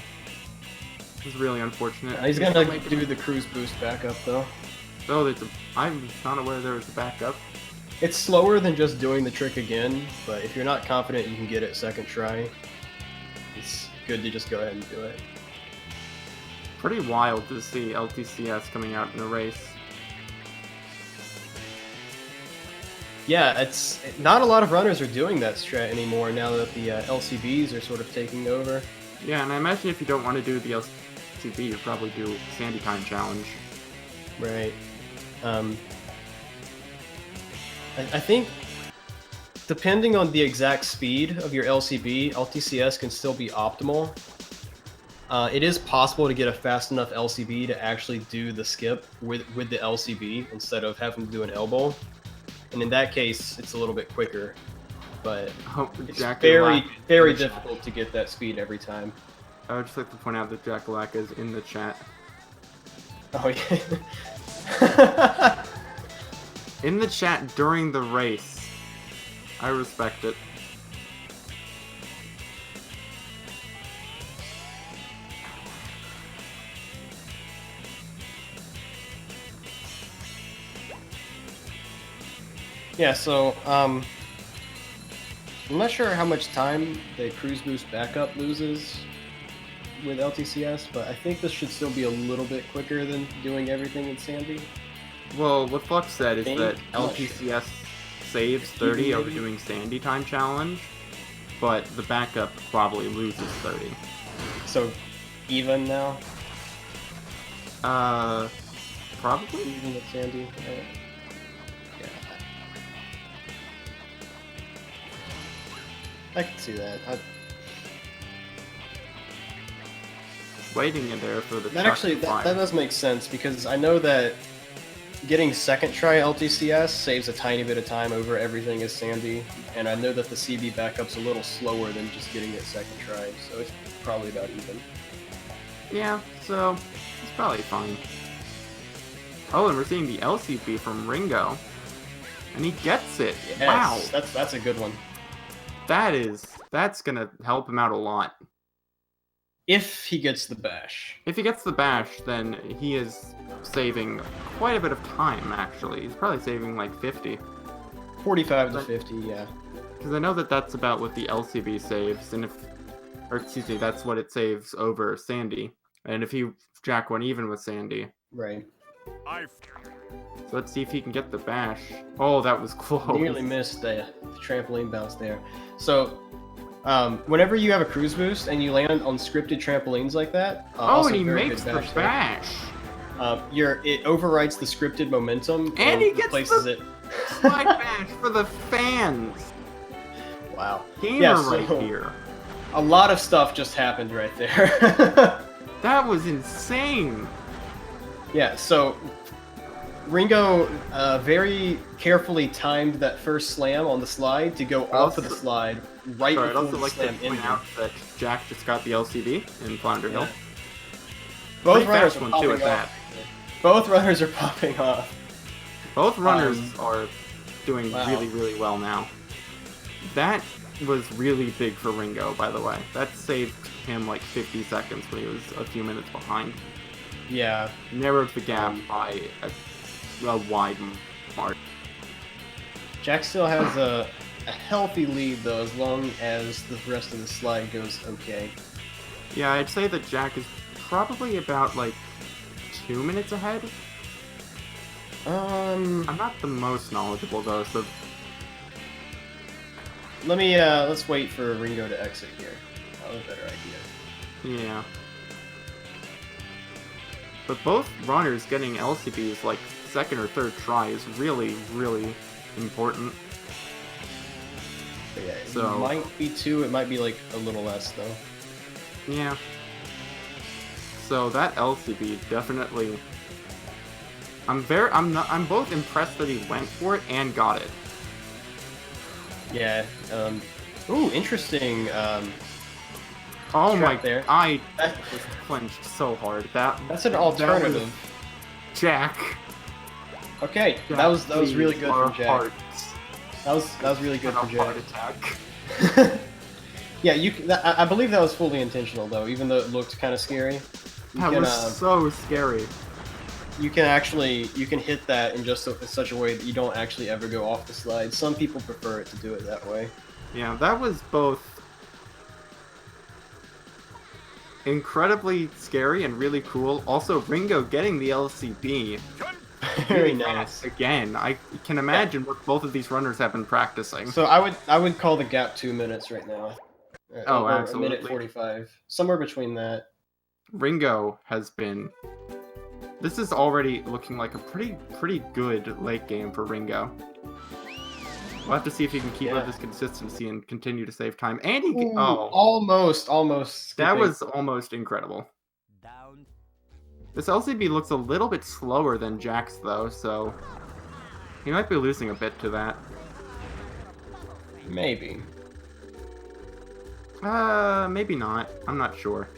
S2: This is really unfortunate.
S1: He's gonna do the cruise boost backup though.
S2: Oh, I'm not aware there was a backup.
S1: It's slower than just doing the trick again, but if you're not confident you can get it second try, it's good to just go ahead and do it.
S2: Pretty wild to see LTCS coming out in a race.
S1: Yeah, it's not a lot of runners are doing that strat anymore now that the LCBs are sort of taking over.
S2: Yeah, and I imagine if you don't want to do the LCB, you'd probably do Sandy Time Challenge.
S1: Right. I think depending on the exact speed of your LCB, LTCS can still be optimal. It is possible to get a fast enough LCB to actually do the skip with the LCB instead of having to do an elbow. And in that case, it's a little bit quicker. But it's very difficult to get that speed every time.
S2: I would just like to point out that Jackalacka is in the chat.
S1: Oh yeah.
S2: In the chat during the race. I respect it.
S1: Yeah, so I'm not sure how much time the cruise boost backup loses with LTCS, but I think this should still be a little bit quicker than doing everything in Sandy.
S2: Well, what Flux said is
S1: Think?
S2: that
S1: I'm not sure.
S2: LTCS saves 30
S1: Maybe.
S2: over doing Sandy time challenge, but the backup probably loses 30.
S1: So even now,
S2: Probably?
S1: even with Sandy. Yeah. I can see that.
S2: Waiting in there for the
S1: That
S2: truck
S1: actually,
S2: to
S1: that
S2: fly.
S1: does make sense, because I know that getting second try LTCS saves a tiny bit of time over everything as Sandy, and I know that the CB backup's a little slower than just getting it second try, so it's probably about even.
S2: Yeah, so it's probably fine. Oh, and we're seeing the LCB from Ringo. And he gets it.
S1: Yes,
S2: Wow.
S1: that's a good one.
S2: That's gonna help him out a lot.
S1: If he gets the bash.
S2: If he gets the bash, then he is saving quite a bit of time, actually. He's probably saving like 50.
S1: 45 to 50, yeah.
S2: Because I know that that's about what the LCB saves, and excuse me, that's what it saves over Sandy. And if he Jack went even with Sandy.
S1: Right.
S2: So let's see if he can get the bash. Oh, that was close.
S1: Nearly missed the trampoline bounce there. So, whenever you have a cruise boost and you land on scripted trampolines like that,
S2: Oh,
S1: also
S2: and he
S1: very
S2: makes
S1: good
S2: the
S1: bash there.
S2: bash.
S1: It overwrites the scripted momentum
S2: And he gets
S1: replaces
S2: the
S1: it.
S2: slide bash for the fans.
S1: Wow.
S2: Gamer
S1: Yeah, so-
S2: right here.
S1: A lot of stuff just happened right there.
S2: That was insane.
S1: Yeah, so Ringo very carefully timed that first slam on the slide to go off of the slide right
S2: Sorry, I'd
S1: before
S2: also
S1: the
S2: like to
S1: slam
S2: point
S1: ended.
S2: out that Jack just got the LCD in Flounder Hill.
S1: Yeah. Both
S2: Pretty
S1: runners
S2: fast
S1: are
S2: one too
S1: popping
S2: at
S1: off. Both runners are popping off.
S2: Both runners are doing
S1: Wow.
S2: really, really well now. That was really big for Ringo, by the way. That saved him like 50 seconds when he was a few minutes behind.
S1: Yeah.
S2: Narrowed the gap by a wide mark.
S1: Jack still has a healthy lead though, as long as the rest of the slide goes okay.
S2: Yeah, I'd say that Jack is probably about like 2 minutes ahead. I'm not the most knowledgeable though, so
S1: let's wait for Ringo to exit here. I'll have a better idea.
S2: yeah. But both runners getting LCBs like second or third try is really, really important.
S1: But yeah, it
S2: So-
S1: might be 2, it might be like a little less though.
S2: Yeah. So that LCB definitely. I'm both impressed that he went for it and got it.
S1: Yeah. Ooh, interesting.
S2: Oh my!
S1: Trap there.
S2: I
S1: That-
S2: just clenched so hard. That's
S1: an alternative.
S2: Jack.
S1: Okay, that was really good
S2: Our
S1: from Jack.
S2: hearts
S1: That was really good
S2: had a
S1: from
S2: heart
S1: Jack.
S2: attack.
S1: Yeah, I believe that was fully intentional though, even though it looked kind of scary.
S2: That was so scary.
S1: You can hit that in just such a way that you don't actually ever go off the slide. Some people prefer it to do it that way.
S2: Yeah, that was both incredibly scary and really cool. Also, Ringo getting the LCB.
S1: Very nice.
S2: Again, I can imagine what both of these runners have been practicing.
S1: So I would call the gap 2 minutes right now.
S2: Oh,
S1: Or
S2: absolutely.
S1: A minute 45, somewhere between that.
S2: Ringo has been. This is already looking like a pretty good late game for Ringo. We'll have to see if he can keep up his consistency and continue to save time. And he
S1: Ooh,
S2: oh,
S1: almost.
S2: that
S1: skipping.
S2: was almost incredible. This LCB looks a little bit slower than Jack's though, so he might be losing a bit to that.
S1: Maybe.
S2: Maybe not. I'm not sure.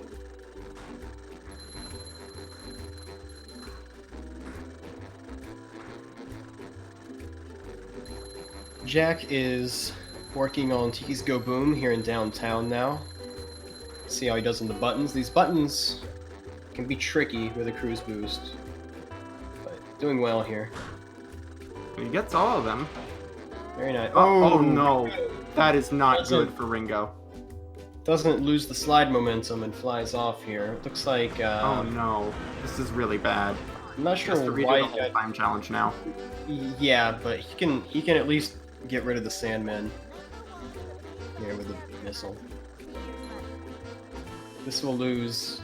S1: Jack is working on Tiki's Go Boom here in downtown now. See how he does on the buttons. These buttons can be tricky with a cruise boost, but doing well here.
S2: He gets all of them.
S1: Very nice.
S2: Oh no, that is not
S1: Doesn't-
S2: good for Ringo.
S1: Doesn't lose the slide momentum and flies off here. It looks like,
S2: Oh no, this is really bad.
S1: I'm not
S2: He
S1: sure
S2: has to redo
S1: why
S2: the
S1: he
S2: whole
S1: got...
S2: time challenge now.
S1: Yeah, but he can at least get rid of the Sandman here with the missile. This will lose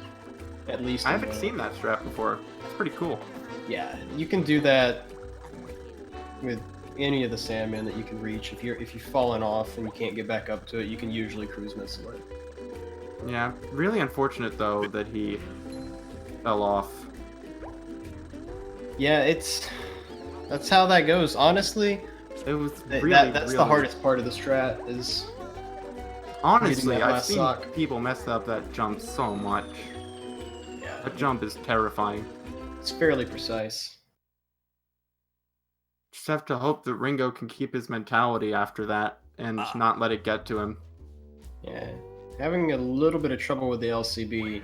S1: at least.
S2: I haven't seen that strat before. It's pretty cool.
S1: Yeah, you can do that with any of the Sandman that you can reach. If you've fallen off and you can't get back up to it, you can usually cruise missile it.
S2: Yeah, really unfortunate though that he fell off.
S1: Yeah, that's how that goes. Honestly,
S2: It was
S1: that's
S2: really,
S1: the hardest part of the strat is
S2: Honestly,
S1: that
S2: I've
S1: last
S2: seen
S1: sock.
S2: people mess up that jump so much.
S1: yeah,
S2: That jump is terrifying.
S1: it's fairly precise.
S2: Just have to hope that Ringo can keep his mentality after that and not let it get to him.
S1: Yeah, having a little bit of trouble with the LCB.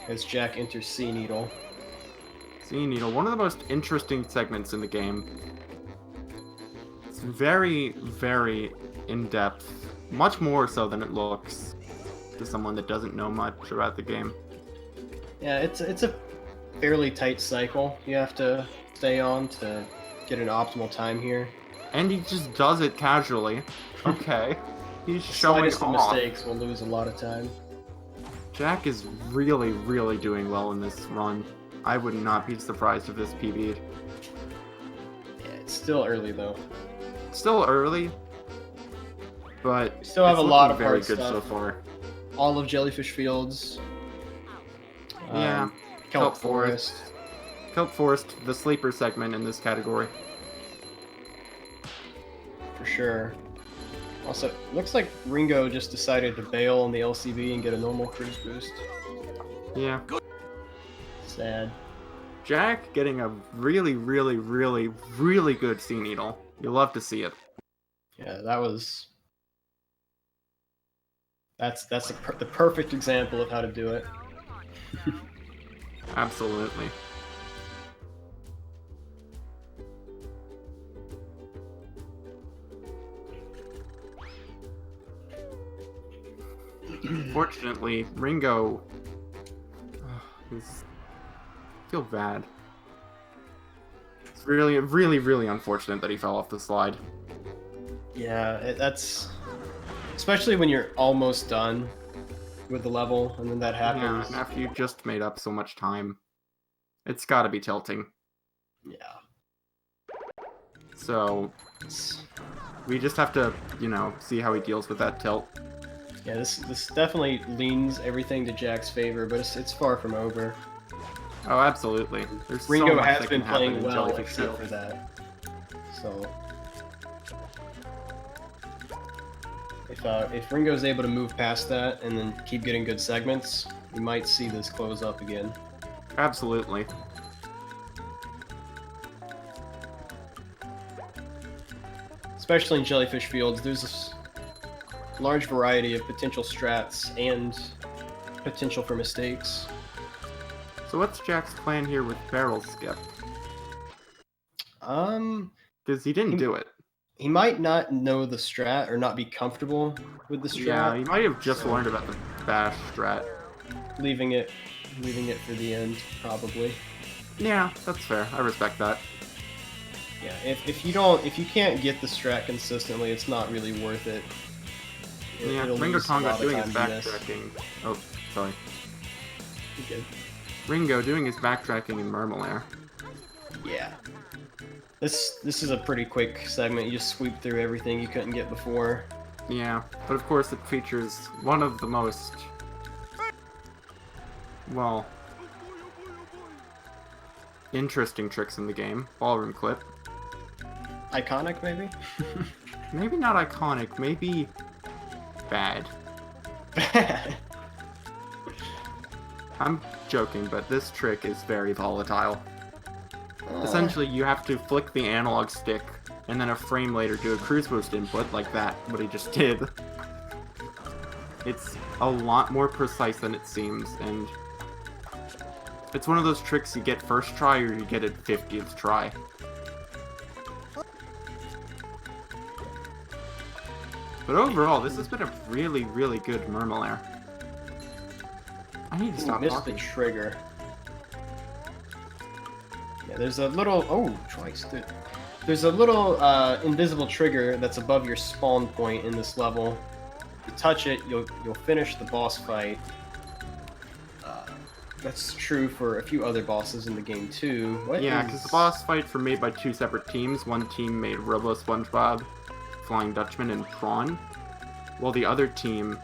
S1: As Jack enters C Needle.
S2: Sea Needle, one of the most interesting segments in the game. It's very, very in-depth. Much more so than it looks to someone that doesn't know much about the game.
S1: Yeah, it's a fairly tight cycle you have to stay on to get an optimal time here.
S2: And he just does it casually. Okay. He's
S1: The
S2: showing
S1: slightest of
S2: off.
S1: mistakes will lose a lot of time.
S2: Jack is really, really doing well in this run. I would not be surprised if this PB'd.
S1: Yeah, it's still early though.
S2: Still early, but
S1: We still have
S2: it's
S1: a lot
S2: looking
S1: of
S2: very
S1: hard
S2: good
S1: stuff.
S2: so far.
S1: All of Jellyfish Fields.
S2: Yeah,
S1: Kelp
S2: Kelp
S1: Forest.
S2: Kelp Forest, the sleeper segment in this category.
S1: For sure. Also, looks like Ringo just decided to bail on the LCB and get a normal cruise boost.
S2: Yeah.
S1: Sad.
S2: Jack getting a really, really, really, really good Sea Needle. You'll love to see it.
S1: Yeah, that was... That's the perfect example of how to do it.
S2: Absolutely. Fortunately, Ringo I feel bad. It's really, really, really unfortunate that he fell off the slide.
S1: Yeah, that's... Especially when you're almost done with the level, and then that
S2: Yeah,
S1: happens.
S2: and after you just made up so much time, it's gotta be tilting.
S1: Yeah.
S2: So,
S1: It's...
S2: we just have to, you know, see how he deals with that tilt.
S1: Yeah, this definitely leans everything to Jack's favor, but it's far from over.
S2: Oh, absolutely. There's so
S1: Ringo
S2: much
S1: has
S2: that
S1: been
S2: can happen
S1: playing
S2: in
S1: well
S2: Jellyfish
S1: except
S2: Field.
S1: for that. So if Ringo's able to move past that and then keep getting good segments, we might see this close up again.
S2: Absolutely.
S1: Especially in Jellyfish Fields, there's this large variety of potential strats and potential for mistakes.
S2: So what's Jack's plan here with barrel skip? Because he didn't do it.
S1: He might not know the strat or not be comfortable with the strat.
S2: Yeah, he might have just
S1: so-
S2: learned about the bash strat.
S1: leaving it for the end, probably.
S2: Yeah, that's fair. I respect that.
S1: Yeah, if you can't get the strat consistently, it's not really worth it.
S2: Yeah,
S1: It'll lose a
S2: RingoTongo
S1: lot of
S2: doing his
S1: time you miss.
S2: backtracking. Oh, sorry.
S1: Good.
S2: Ringo doing his backtracking in Murmelair.
S1: Yeah. This is a pretty quick segment. You just sweep through everything you couldn't get before.
S2: Yeah, but of course it features one of the most, well, interesting tricks in the game, ballroom clip.
S1: Iconic, maybe?
S2: Maybe not iconic, maybe bad. I'm joking, but this trick is very volatile. Essentially, you have to flick the analog stick, and then a frame later do a cruise boost input like that, what he just did. It's a lot more precise than it seems, and It's one of those tricks you get first try or you get it 50th try. But overall, this has been a really, really good Murmelair. I need to stop
S1: Missed
S2: talking.
S1: the trigger. Yeah, there's a little... Oh, twice. There's a little invisible trigger that's above your spawn point in this level. If you touch it, you'll finish the boss fight. That's true for a few other bosses in the game too. What
S2: Yeah,
S1: is-
S2: because the boss fights were made by two separate teams. One team made Robo Spongebob, Flying Dutchman, and Prawn, while the other team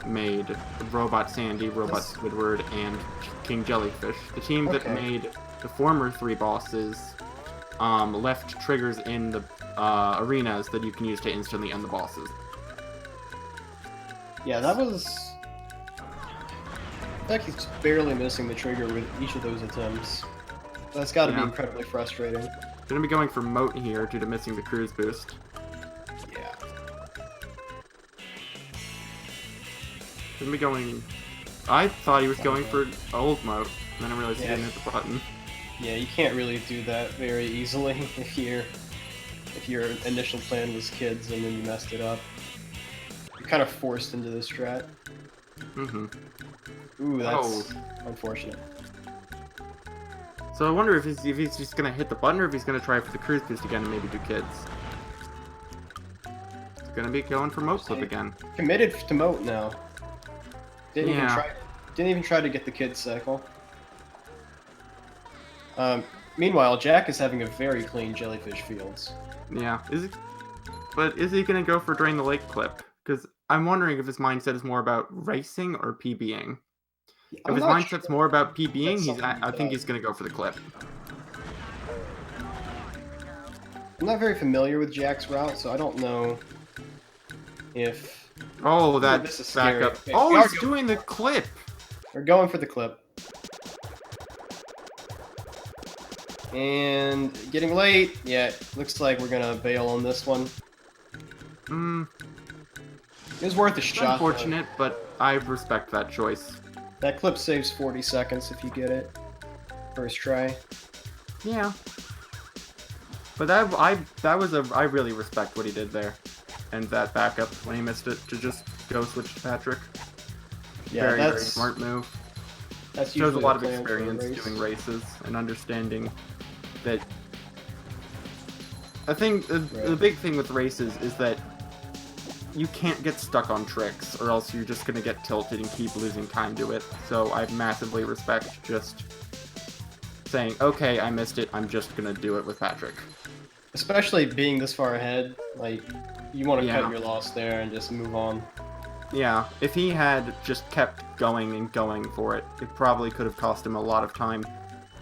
S2: made Robot Sandy, Robot Squidward, and King Jellyfish. The team that
S1: Okay.
S2: made the former three bosses left triggers in the arenas that you can use to instantly end the bosses.
S1: Yeah, that was... I think he's barely missing the trigger with each of those attempts. That's got to be
S2: Yeah.
S1: incredibly frustrating.
S2: Gonna be going for Moat here due to missing the cruise boost.
S1: Yeah.
S2: Gonna be going... I thought he was going for old Moat, and then I realized he
S1: Yeah.
S2: didn't hit the button.
S1: Yeah, you can't really do that very easily if your initial plan was kids and then you messed it up. You're kind of forced into this strat.
S2: Mm-hmm.
S1: Ooh, that's
S2: Oh.
S1: unfortunate.
S2: So I wonder if he's just gonna hit the button or if he's gonna try for the cruise boost again and maybe do kids. He's gonna be going for Moat Clip again.
S1: Committed to Moat now. Didn't
S2: Yeah.
S1: even try to get the kids cycle. Meanwhile, Jack is having a very clean jellyfish fields.
S2: Yeah, but is he gonna go for Drain the Lake Clip? Because I'm wondering if his mindset is more about racing or PBing. If
S1: I'm
S2: his
S1: not
S2: mindset's
S1: sure.
S2: more about PBing,
S1: That's something
S2: I think
S1: that-
S2: he's gonna go for the clip.
S1: I'm not very familiar with Jack's route, so I don't know if
S2: Oh,
S1: this
S2: that's
S1: is
S2: back
S1: scary.
S2: up.
S1: Okay,
S2: Oh,
S1: we are
S2: he's doing the clip!
S1: we're going for the clip. And getting late. Yeah, looks like we're gonna bail on this one. It was worth a shot. though.
S2: Unfortunate, but I respect that choice.
S1: That clip saves 40 seconds if you get it. First try.
S2: Yeah. But I really respect what he did there. And that backup when he missed it to just go switch to Patrick.
S1: Yeah,
S2: Very, very
S1: that's
S2: smart move.
S1: That's
S2: Shows
S1: usually
S2: a lot
S1: the
S2: of
S1: plan for a
S2: experience
S1: race.
S2: doing races and understanding that. I think the
S1: Right.
S2: big thing with races is that you can't get stuck on tricks, or else you're just gonna get tilted and keep losing time to it. So I massively respect just saying, okay, I missed it, I'm just gonna do it with Patrick.
S1: Especially being this far ahead, like you want to
S2: Yeah.
S1: cut your loss there and just move on.
S2: Yeah, if he had just kept going and going for it, it probably could have cost him a lot of time.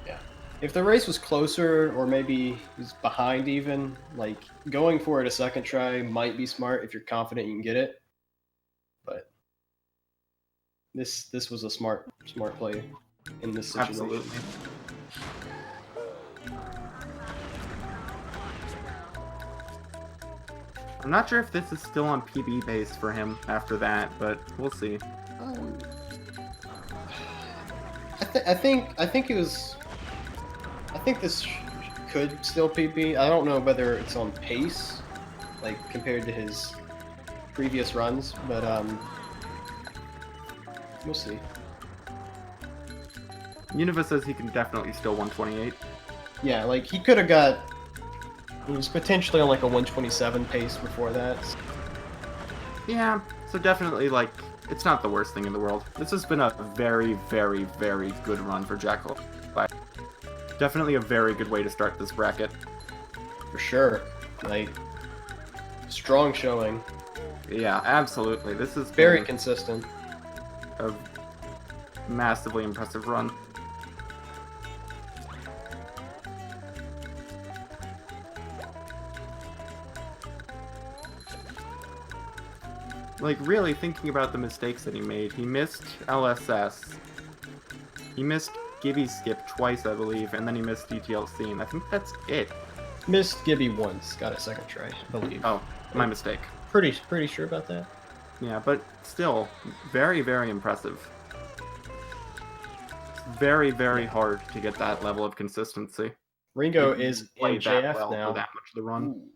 S1: Yeah. If the race was closer, or maybe he's behind even, like going for it a second try might be smart if you're confident you can get it. But this was a smart play in this situation.
S2: Absolutely. I'm not sure if this is still on PB base for him after that, but we'll see.
S1: I think it was. I think this could still PB. I don't know whether it's on pace, like compared to his previous runs, but we'll see.
S2: Univa says he can definitely still 128.
S1: Yeah, like he could have got. He was potentially on like a 127 pace before that.
S2: Yeah, so definitely, like, it's not the worst thing in the world. This has been a very, very, very good run for Jackalacka. Definitely a very good way to start this bracket.
S1: For sure. Like, strong showing.
S2: Yeah, absolutely. This is
S1: Very consistent.
S2: a massively impressive run. Like, really thinking about the mistakes that he made, he missed LSS. He missed Gibby Skip twice, I believe, and then he missed DTLC, and I think that's it.
S1: Missed Gibby once. Got a second try, I believe.
S2: Oh, my mistake.
S1: Pretty sure about that.
S2: Yeah, but still, very, very impressive. very, very hard to get that level of consistency.
S1: Ringo
S2: If you
S1: is
S2: play
S1: in
S2: that
S1: JF
S2: well
S1: now.
S2: for that much of the run.
S1: Ooh.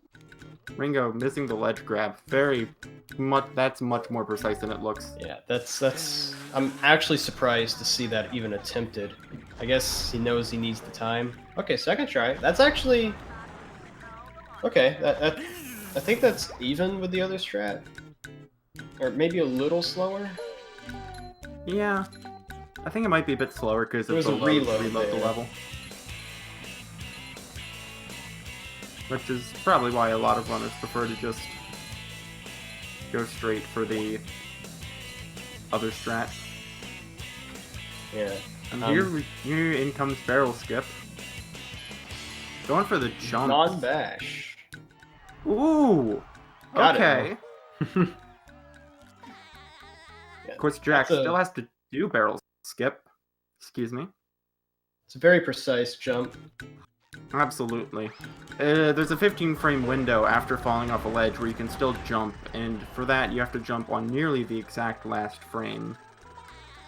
S2: Ringo missing the ledge grab. Very much. That's much more precise than it looks.
S1: Yeah, that's. I'm actually surprised to see that even attempted. I guess he knows he needs the time. Okay, second try. That's actually. Okay, I think that's even with the other strat, or maybe a little slower.
S2: Yeah, I think it might be a bit slower because
S1: There
S2: of
S1: was
S2: the
S1: a reload
S2: the
S1: there.
S2: level. Which is probably why a lot of runners prefer to just go straight for the other strat.
S1: Yeah.
S2: And here in comes barrel skip. Going for the jump.
S1: Non-bash.
S2: Ooh!
S1: Got it,
S2: okay.
S1: Yeah,
S2: Of course, Jack
S1: that's
S2: still has to do barrel skip. Excuse me.
S1: It's a very precise jump.
S2: Absolutely. There's a 15 frame window after falling off a ledge where you can still jump, and for that you have to jump on nearly the exact last frame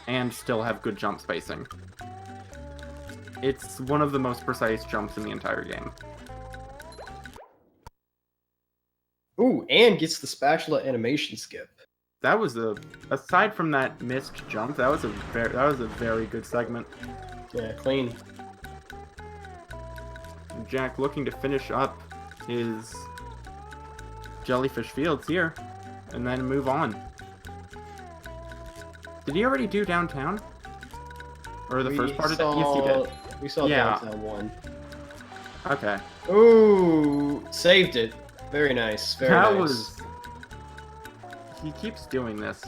S2: and still have good jump spacing. It's one of the most precise jumps in the entire game.
S1: Ooh, and gets the spatula animation skip.
S2: That was aside from that missed jump, that was a very good segment.
S1: Yeah, clean.
S2: Jack looking to finish up his Jellyfish Fields here, and then move on. Did he already do downtown? Or the first part of it? Yes, he did.
S1: We saw downtown one.
S2: Okay.
S1: Ooh, saved it. Very nice. Very
S2: That
S1: nice.
S2: was... He keeps doing this.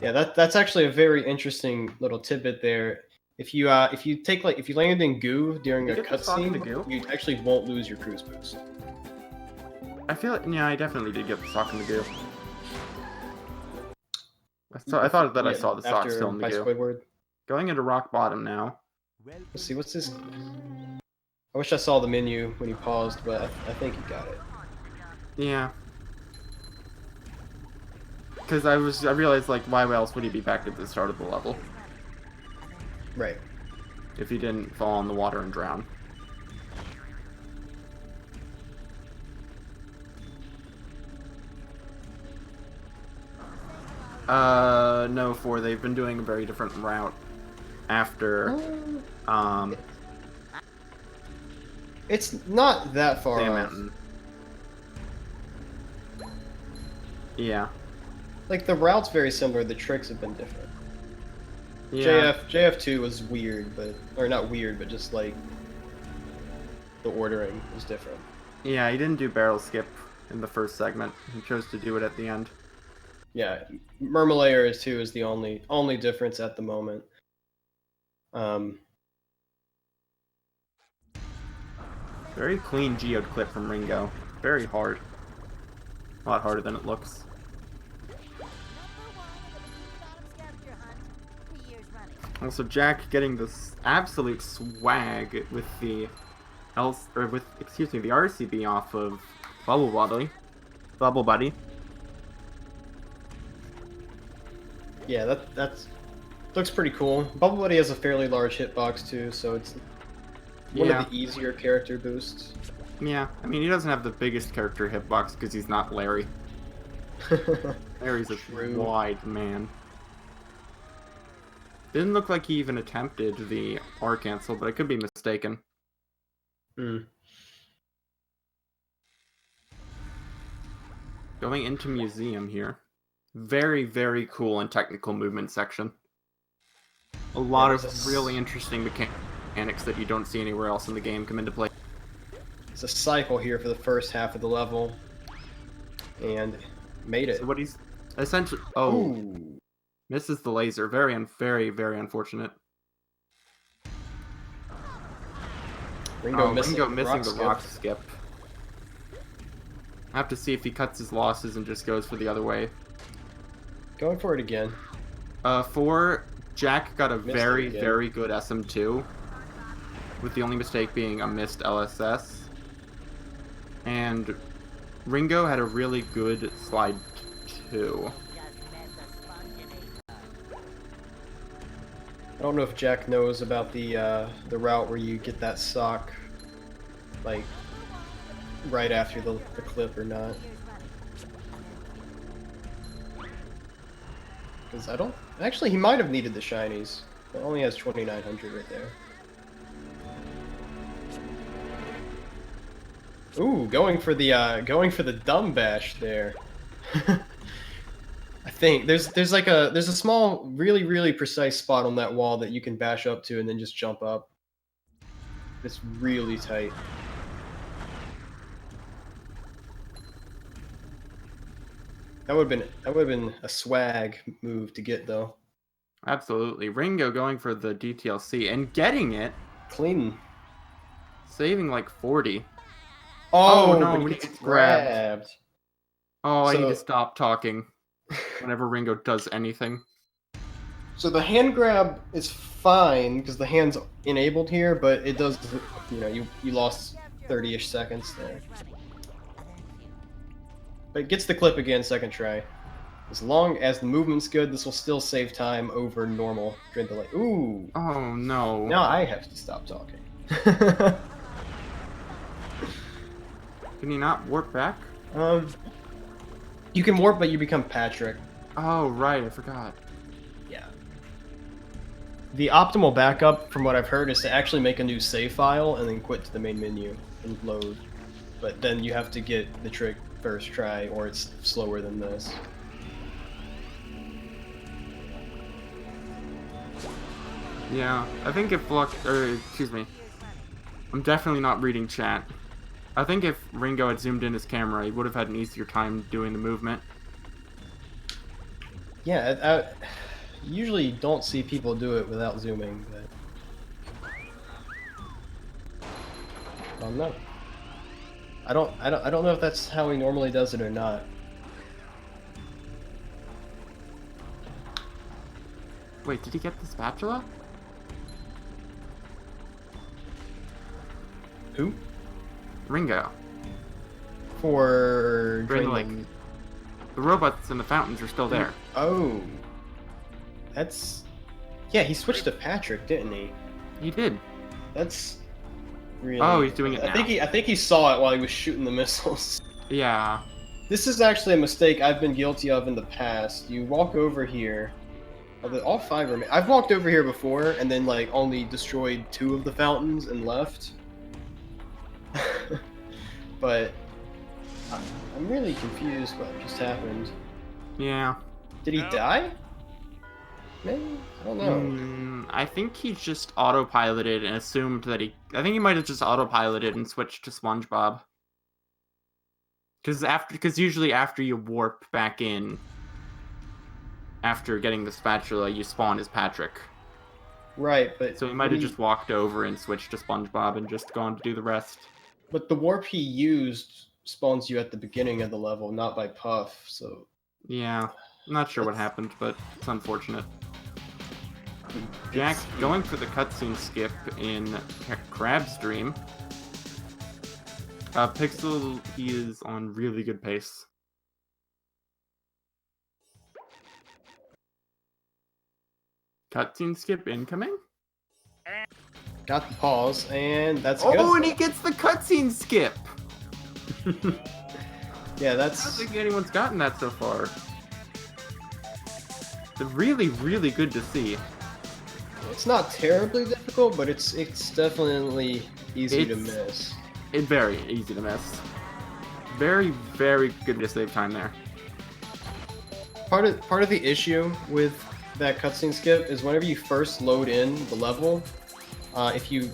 S1: Yeah, that's actually a very interesting little tidbit there. If you land in goo during
S2: You
S1: a
S2: get the sock in the goo?
S1: cutscene, you actually won't lose your cruise boost.
S2: I feel like, yeah, I definitely did get the sock in the goo. I thought that I saw the sock still in the
S1: by
S2: goo.
S1: Squidward.
S2: Going into rock bottom now.
S1: Let's see, what's this? I wish I saw the menu when he paused, but I think he got it.
S2: Yeah. Because I realized, like, why else would he be back at the start of the level?
S1: Right.
S2: If he didn't fall in the water and drown. No, they've been doing a very different route after,
S1: It's not that far
S2: Sand
S1: off.
S2: Mountain. Yeah.
S1: Like, the route's very similar, the tricks have been different.
S2: Yeah.
S1: JF2 was weird, or not weird, but just like the ordering was different.
S2: Yeah, he didn't do barrel skip in the first segment. He chose to do it at the end.
S1: Yeah, Mermalayer 2 is the only difference at the moment.
S2: Very clean geode clip from Ringo. Very hard. A lot harder than it looks. Also, Jack getting this absolute swag with the the RCB off of Bubble Buddy.
S1: Yeah, that's looks pretty cool. Bubble Buddy has a fairly large hitbox too, so it's one of the easier character boosts.
S2: Yeah, I mean, he doesn't have the biggest character hitbox because he's not Larry. Larry's a wide man. Didn't look like he even attempted the R cancel, but I could be mistaken. Going into museum here. Very, very cool and technical movement section. A lot of really interesting mechanics that you don't see anywhere else in the game come into play.
S1: It's a cycle here for the first half of the level, and made it.
S2: So what he's essentially misses the laser. Very, very unfortunate.
S1: Ringo missing
S2: the rock skip. I have to see if he cuts his losses and just goes for the other way.
S1: Going for it again.
S2: Jack got a
S1: Missed
S2: very,
S1: it again.
S2: very good SM2, with the only mistake being a missed LSS. And Ringo had a really good slide 2.
S1: I don't know if Jack knows about the route where you get that sock, like, right after the clip or not. Because I don't... Actually, he might have needed the shinies. It only has 2,900 right there. Ooh, going for the dumb bash there. I think there's a small, really precise spot on that wall that you can bash up to and then just jump up. It's really tight. That would have been a swag move to get though.
S2: Absolutely. Ringo going for the DTLC and getting it.
S1: Clean.
S2: Saving like 40.
S1: Oh,
S2: no,
S1: but
S2: when
S1: he
S2: he
S1: gets
S2: gets grabbed.
S1: grabbed.
S2: Oh, I need to
S1: So-
S2: stop talking whenever Ringo does anything.
S1: So the hand grab is fine because the hand's enabled here, but it does, you know, you lost 30-ish seconds there. But it gets the clip again second try. As long as the movement's good, this will still save time over normal dread delay. Ooh!
S2: Oh no.
S1: Now I have to stop talking.
S2: Can you not warp back?
S1: You can warp, but you become Patrick.
S2: Oh, right, I forgot.
S1: Yeah. The optimal backup, from what I've heard, is to actually make a new save file and then quit to the main menu and load. But then you have to get the trick first try, or it's slower than this.
S2: Yeah, I think if excuse me. I'm definitely not reading chat. I think if Ringo had zoomed in his camera, he would have had an easier time doing the movement.
S1: Yeah, I usually don't see people do it without zooming, but I don't know. I don't know if that's how he normally does it or not.
S2: Wait, did he get the spatula?
S1: Who?
S2: Ringo.
S1: For
S2: Drain Lake.
S1: Drain-
S2: The robots and the fountains are still there.
S1: Oh, that's yeah. He switched to Patrick, didn't he?
S2: He did.
S1: That's really.
S2: Oh, he's doing it now.
S1: I think he saw it while he was shooting the missiles.
S2: Yeah.
S1: This is actually a mistake I've been guilty of in the past. You walk over here. All five remain. I've walked over here before and then like only destroyed 2 of the fountains and left. But I'm really confused what just happened.
S2: Yeah.
S1: Did he die? Maybe? I don't know.
S2: I think he just autopiloted and assumed that I think he might have just autopiloted and switched to Spongebob. Because usually after you warp back in, after getting the spatula, you spawn as Patrick.
S1: Right, but
S2: So he might have just walked over and switched to Spongebob and just gone to do the rest.
S1: But the warp he used spawns you at the beginning of the level, not by Puff. So
S2: Yeah. I'm not sure what happened, but it's unfortunate. Jack going for the cutscene skip in Crab's Dream. Pixel, he is on really good pace. Cutscene skip incoming?
S1: got the pause, and that's
S2: Oh,
S1: good.
S2: and he gets the cutscene skip!
S1: Yeah,
S2: I don't
S1: that's
S2: think anyone's gotten that so far. It's really good to see.
S1: it's not terribly difficult, but it's definitely easy to
S2: It's-
S1: miss.
S2: It's very easy to miss. Very good to save time there.
S1: Part of the issue with that cutscene skip is whenever you first load in the level, if you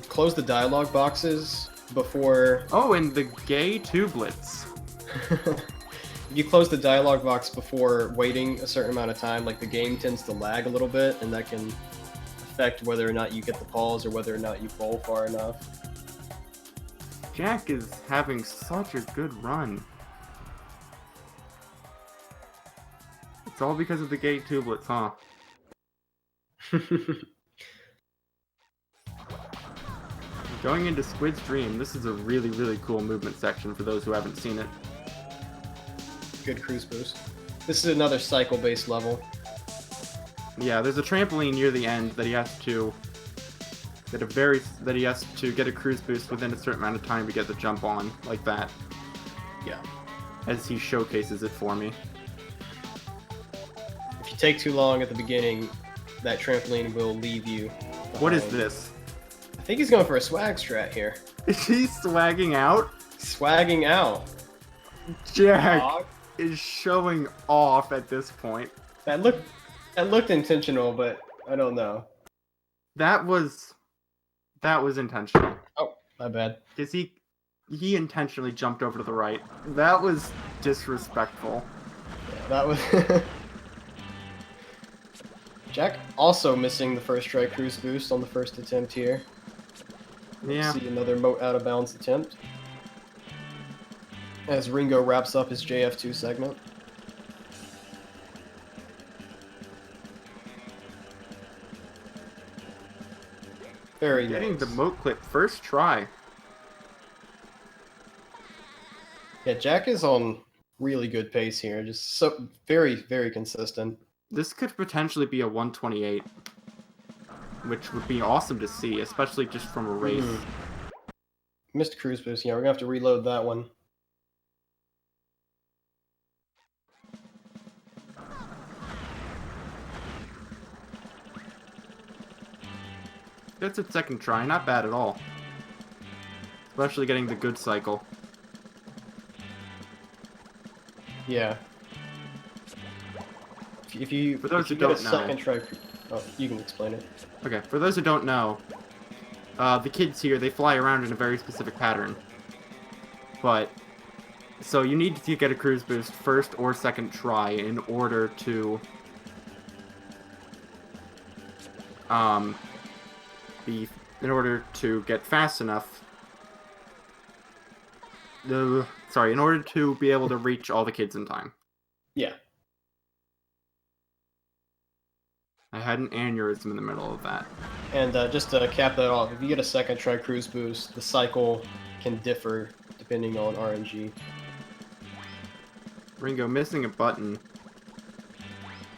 S1: close the dialogue boxes before
S2: Oh, and the gay tubelets.
S1: you close the dialogue box before waiting a certain amount of time, like the game tends to lag a little bit, and that can affect whether or not you get the pause or whether or not you bowl far enough.
S2: Jack is having such a good run. It's all because of the gay tubelets, huh? Going into Squid's Dream, this is a really cool movement section for those who haven't seen it.
S1: Good cruise boost. This is another cycle-based level.
S2: Yeah, there's a trampoline near the end that he has to get a cruise boost within a certain amount of time to get the jump on, like that.
S1: Yeah.
S2: As he showcases it for me.
S1: If you take too long at the beginning, that trampoline will leave you.
S2: What is
S1: behind.
S2: this?
S1: I think he's going for a swag strat here.
S2: Is he swagging out?
S1: Swagging out.
S2: Jack
S1: Dog.
S2: is showing off at this point.
S1: That looked intentional, but I don't know.
S2: That was intentional.
S1: Oh, my bad.
S2: Because he intentionally jumped over to the right. That was disrespectful.
S1: Yeah, that was. Jack also missing the first try cruise boost on the first attempt here.
S2: Yeah.
S1: See another moat out of bounds attempt. As Ringo wraps up his JF2 segment. Very
S2: Getting
S1: nice.
S2: the moat clip first try.
S1: Yeah, Jack is on really good pace here. Just so very, very consistent.
S2: This could potentially be a 128. Which would be awesome to see, especially just from a race.
S1: Missed cruise boost. Yeah, we're gonna have to reload that one.
S2: That's its second try, not bad at all. Especially getting the good cycle.
S1: Yeah. If you
S2: For those
S1: if you
S2: who
S1: get a
S2: don't know.
S1: second try, oh, you can explain it.
S2: Okay, for those who don't know, the kids here, they fly around in a very specific pattern. But, so you need to get a cruise boost first or second try in order to, get fast enough. In order to be able to reach all the kids in time.
S1: Yeah.
S2: I had an aneurysm in the middle of that.
S1: And just to cap that off, if you get a second try cruise boost, the cycle can differ depending on RNG.
S2: Ringo missing a button.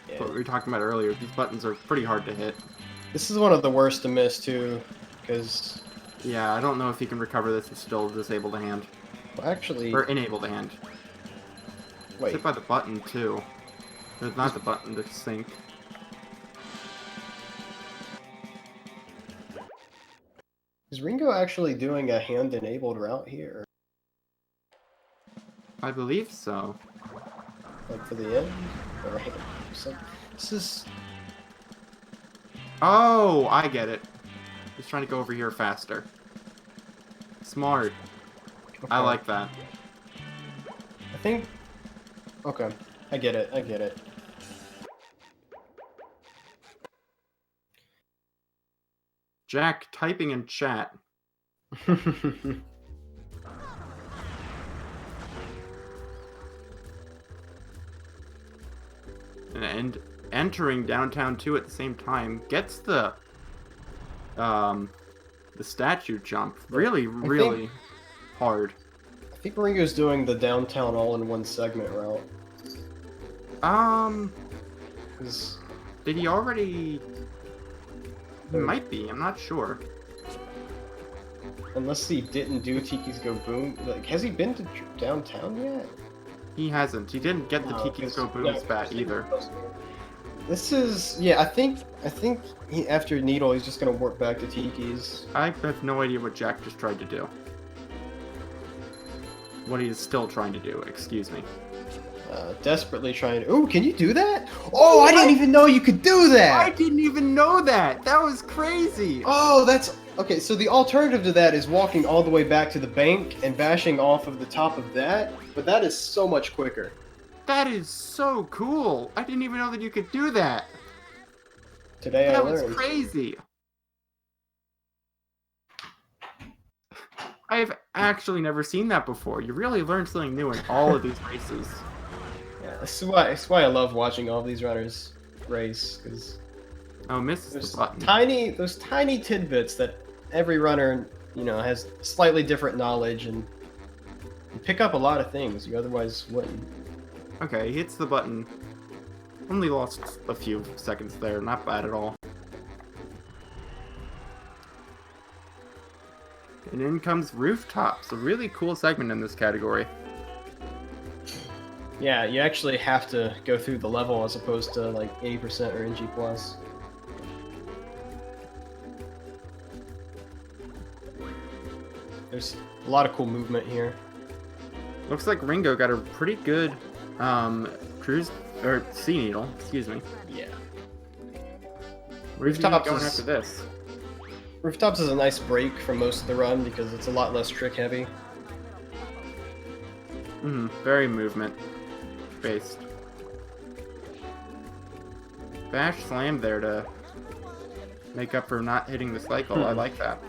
S1: Yeah.
S2: What we were talking about earlier, these buttons are pretty hard to hit.
S1: This is one of the worst to miss too, because
S2: Yeah, I don't know if he can recover this with still disabled a hand.
S1: well, actually,
S2: Or enabled a hand.
S1: wait,
S2: Hit by the button, too. There's not the button to sync.
S1: is Ringo actually doing a hand enabled route here,
S2: I believe so.
S1: like for the end, or hand? So, this is
S2: Oh, I get it. He's trying to go over here faster. Smart. I
S1: okay.
S2: like that.
S1: I think. Okay, I get it. I get it.
S2: Jack typing in chat. And entering downtown 2 at the same time gets the statue jump really hard.
S1: I think Ringo's doing the downtown all-in-one segment route. 'Cause
S2: Did he already? He might be. I'm not sure.
S1: unless he didn't do Tiki's Go Boom, like, has he been to downtown yet?
S2: He hasn't. He didn't get the
S1: No,
S2: Tiki's
S1: 'cause-
S2: Go Boom
S1: no,
S2: spat either.
S1: This is I think he, after Needle he's just gonna warp back to Tiki's.
S2: I have no idea what Jack just tried to do. What he is still trying to do, excuse me.
S1: Desperately trying to. Ooh, can you do that? Oh, I didn't even know you could do that.
S2: I didn't even know that! That was crazy!
S1: Oh, that's okay. So the alternative to that is walking all the way back to the bank and bashing off of the top of that, but that is so much quicker.
S2: That is so cool! I didn't even know that you could do that!
S1: Today I
S2: That was
S1: learned.
S2: crazy! I've actually never seen that before. You really learn something new in all of these races.
S1: Yeah, that's why I love watching all these runners race, because
S2: Oh, misses
S1: there's
S2: the button.
S1: those tiny tidbits that every runner, has slightly different knowledge and you pick up a lot of things you otherwise wouldn't.
S2: Okay, he hits the button Only lost a few seconds there, not bad at all. And in comes Rooftops, a really cool segment in this category.
S1: Yeah, you actually have to go through the level as opposed to like 80% or NG+. There's a lot of cool movement here.
S2: Looks like Ringo got a pretty good cruise or sea needle, excuse me.
S1: Yeah.
S2: Where's he
S1: Rooftops
S2: going
S1: is-
S2: after this?
S1: Rooftops is a nice break from most of the run because it's a lot less trick heavy.
S2: Very movement based. Bash slam there to make up for not hitting the cycle. I like that.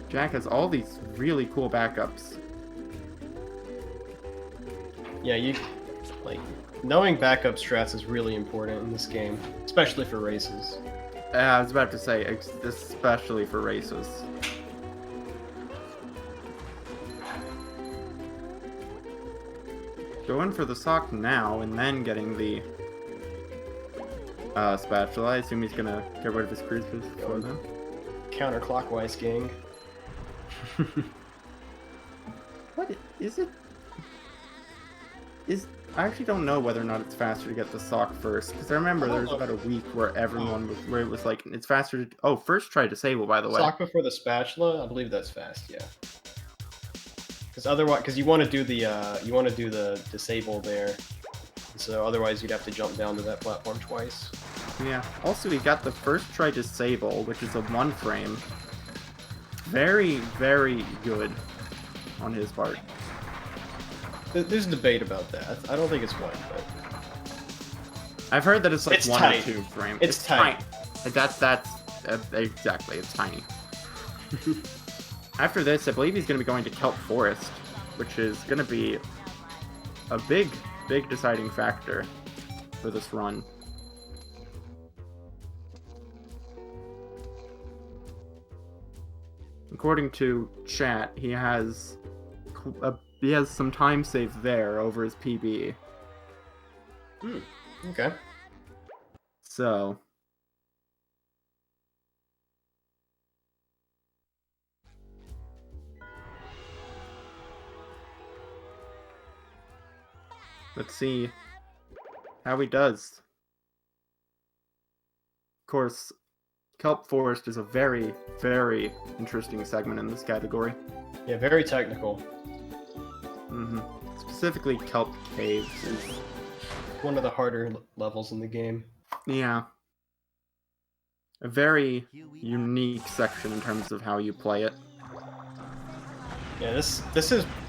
S2: Jack has all these really cool backups.
S1: Yeah, like knowing backup strats is really important in this game, especially for races.
S2: I was about to say, especially for races. Going for the sock now, and then getting the spatula. I assume he's gonna get rid of his cruises before then.
S1: Counterclockwise gang.
S2: What is it? I actually don't know whether or not it's faster to get the sock first, because I remember there was about a week where everyone was, where it was like, it's faster to, oh, first try disable, by the way.
S1: Sock before the spatula, I believe that's fast, yeah. Because otherwise, because you want to do the disable there, so otherwise you'd have to jump down to that platform twice.
S2: Yeah. Also, we got the first try disable, which is a 1 frame. Very, very good on his part.
S1: There's debate about that. I don't think it's 1, but
S2: I've heard that it's like
S1: It's
S2: 1
S1: tight.
S2: or 2 frame.
S1: It's tight.
S2: That's exactly. It's tiny. After this, I believe he's going to be going to Kelp Forest, which is going to be a big deciding factor for this run. According to chat, he has some time saved there over his PB.
S1: okay.
S2: So let's see how he does. Of course, Kelp Forest is a very, very interesting segment in this category.
S1: Yeah, very technical.
S2: Specifically, Kelp Caves is,
S1: One of the harder levels in the game.
S2: yeah, a very unique section in terms of how you play it.
S1: Yeah, this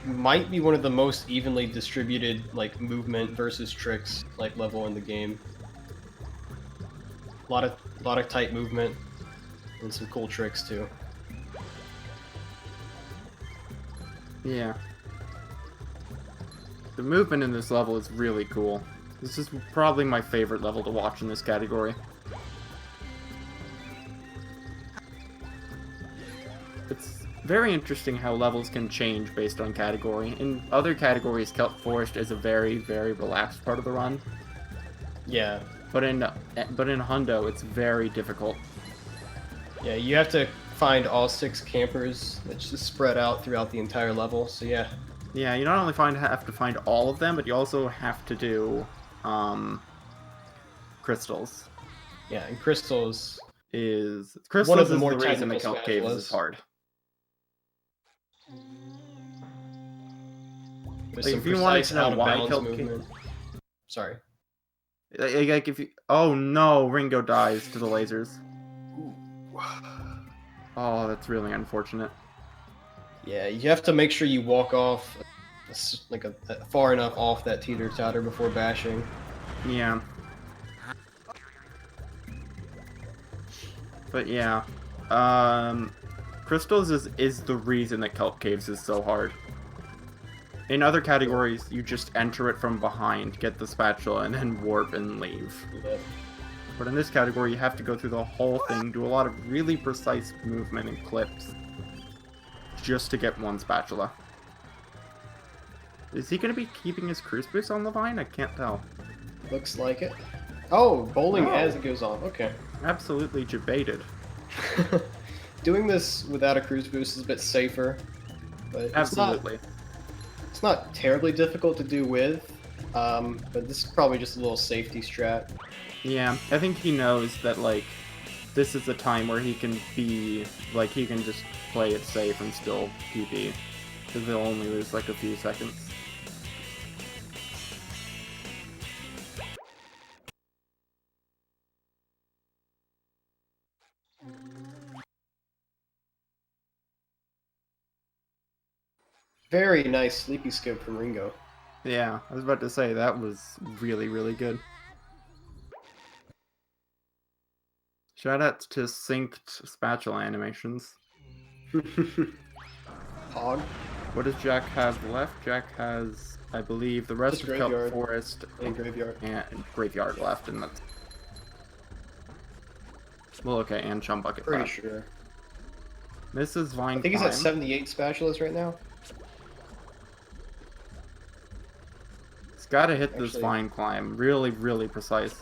S1: might be one of the most evenly distributed like movement versus tricks like level in the game. A lot of tight movement and some cool tricks too.
S2: Yeah. The movement in this level is really cool. This is probably my favorite level to watch in this category. It's very interesting how levels can change based on category. In other categories, Kelp Forest is a very, very relaxed part of the run.
S1: Yeah.
S2: But in Hundo, it's very difficult.
S1: Yeah, you have to find all 6 campers that just spread out throughout the entire level. So yeah.
S2: Yeah, you not only have to find all of them, but you also have to do crystals.
S1: Yeah, and crystals
S2: Crystals
S1: one of the
S2: is
S1: more
S2: the reason the
S1: technical
S2: Kelp Caves is
S1: spatulas.
S2: hard.
S1: There's
S2: Like,
S1: some
S2: if you wanted
S1: precise
S2: to know why
S1: out-of-bounds
S2: Kelp
S1: movement. Sorry.
S2: Like if you, oh no, Ringo dies to the lasers. Oh, that's really unfortunate.
S1: Yeah, you have to make sure you walk off like far enough off that teeter-totter before bashing.
S2: Yeah. But yeah, crystals is the reason that Kelp Caves is so hard. In other categories, you just enter it from behind, get the spatula, and then warp and leave.
S1: Yeah.
S2: But in this category, you have to go through the whole thing, do a lot of really precise movement and clips, just to get one spatula. Is he going to be keeping his cruise boost on the vine? I can't tell.
S1: Looks like it. Oh, bowling
S2: No.
S1: as it goes on. Okay.
S2: Absolutely debated.
S1: Doing this without a cruise boost is a bit safer, but
S2: Absolutely.
S1: it's not terribly difficult to do with. But this is probably just a little safety strat.
S2: Yeah, I think he knows that, like, this is a time where he can be, like, he can just play it safe and still PB. Because they'll only lose, like, a few seconds.
S1: Very nice sleepy skip from Ringo.
S2: Yeah, I was about to say, that was really, really good. Shoutouts to synced spatula animations.
S1: Hog.
S2: What does Jack have left? Jack has, I believe, the rest
S1: Just
S2: of Kelp
S1: Graveyard.
S2: Forest
S1: And Graveyard.
S2: and Graveyard left, and that's... Well, okay, and Chum Bucket
S1: Pretty
S2: left.
S1: sure.
S2: Mrs. Vine
S1: I think he's at
S2: Climb.
S1: 78 spatulas right now.
S2: He's gotta hit this
S1: Actually-
S2: Vine Climb. Really, really precise.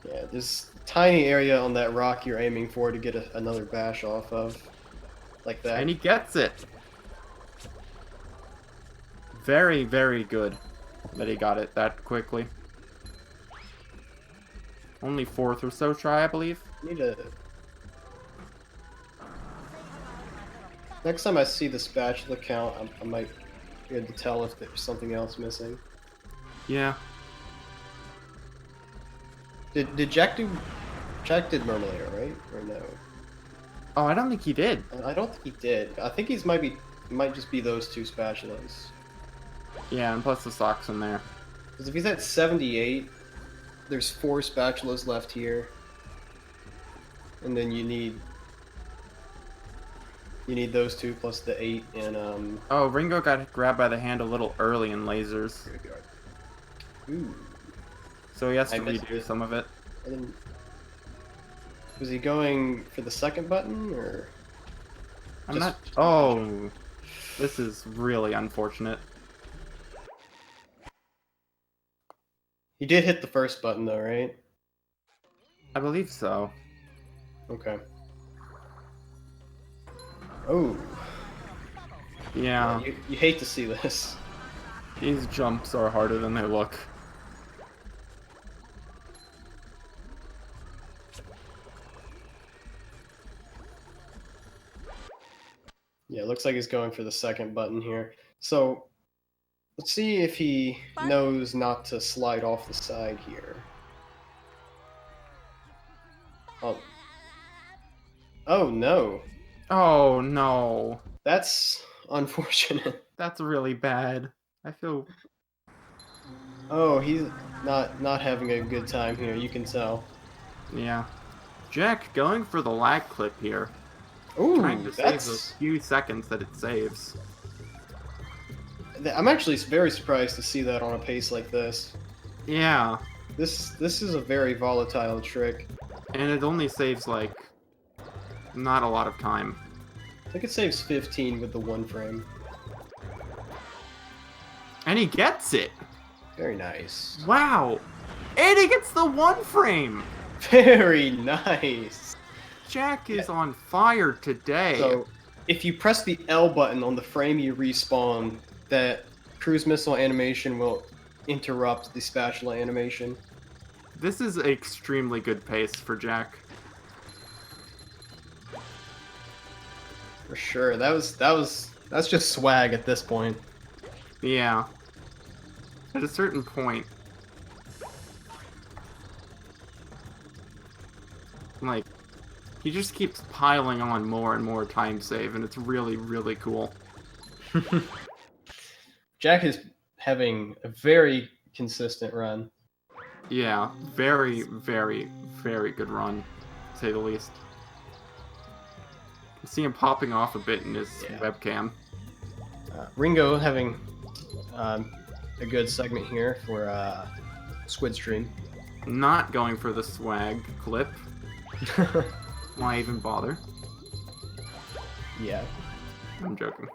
S1: Yeah, this tiny area on that rock you're aiming for to get another bash off of. Like that.
S2: And he gets it! Very, very good that he got it that quickly. Only fourth or so try, I believe.
S1: Need to... Next time I see the spatula count, I might be able to tell if there's something else missing.
S2: Yeah.
S1: Did Jack do... Jack did Marmalade, right? Or no?
S2: Oh, I don't think he did.
S1: I don't think he did. I think he's might just be those two spatulas.
S2: Yeah, and plus the socks in there.
S1: Because if he's at 78, there's 4 spatulas left here. And then you need those two plus the 8 and
S2: Oh, Ringo got grabbed by the hand a little early in lasers,
S1: Graveyard. Ooh.
S2: so he has to
S1: I missed
S2: redo
S1: it.
S2: some of it.
S1: I didn't... Was he going for the second button or?
S2: I'm
S1: Just-
S2: not. Oh, this is really unfortunate.
S1: He did hit the first button though, right?
S2: I believe so.
S1: Okay. Oh.
S2: Yeah,
S1: You hate to see this.
S2: these jumps are harder than they look.
S1: Yeah, it looks like he's going for the second button here. So let's see if he knows not to slide off the side here. Oh. Oh no.
S2: Oh no,
S1: That's unfortunate.
S2: that's really bad. I feel.
S1: Oh, he's not having a good time here, you can tell.
S2: Yeah. Jack going for the lag clip here.
S1: Ooh,
S2: Trying to save
S1: that's...
S2: those few seconds that it saves.
S1: I'm actually very surprised to see that on a pace like this.
S2: Yeah,
S1: This is a very volatile trick.
S2: and it only saves, like, not a lot of time.
S1: I think it saves 15 with the 1 frame.
S2: And he gets it!
S1: Very nice.
S2: Wow! And he gets the 1 frame!
S1: Very nice.
S2: Jack is on fire today.
S1: So, if you press the L button on the frame you respawn, that cruise missile animation will interrupt the spatula animation.
S2: This is extremely good pace for Jack.
S1: For sure. That's just swag at this point.
S2: Yeah. At a certain point, like, he just keeps piling on more and more time save, and it's really, really cool.
S1: Jack is having a very consistent run.
S2: Yeah, very, very, very good run, to say the least. I see him popping off a bit in his webcam.
S1: Ringo having a good segment here for Squid Stream.
S2: Not going for the swag clip. Why even bother?
S1: Yeah.
S2: I'm joking.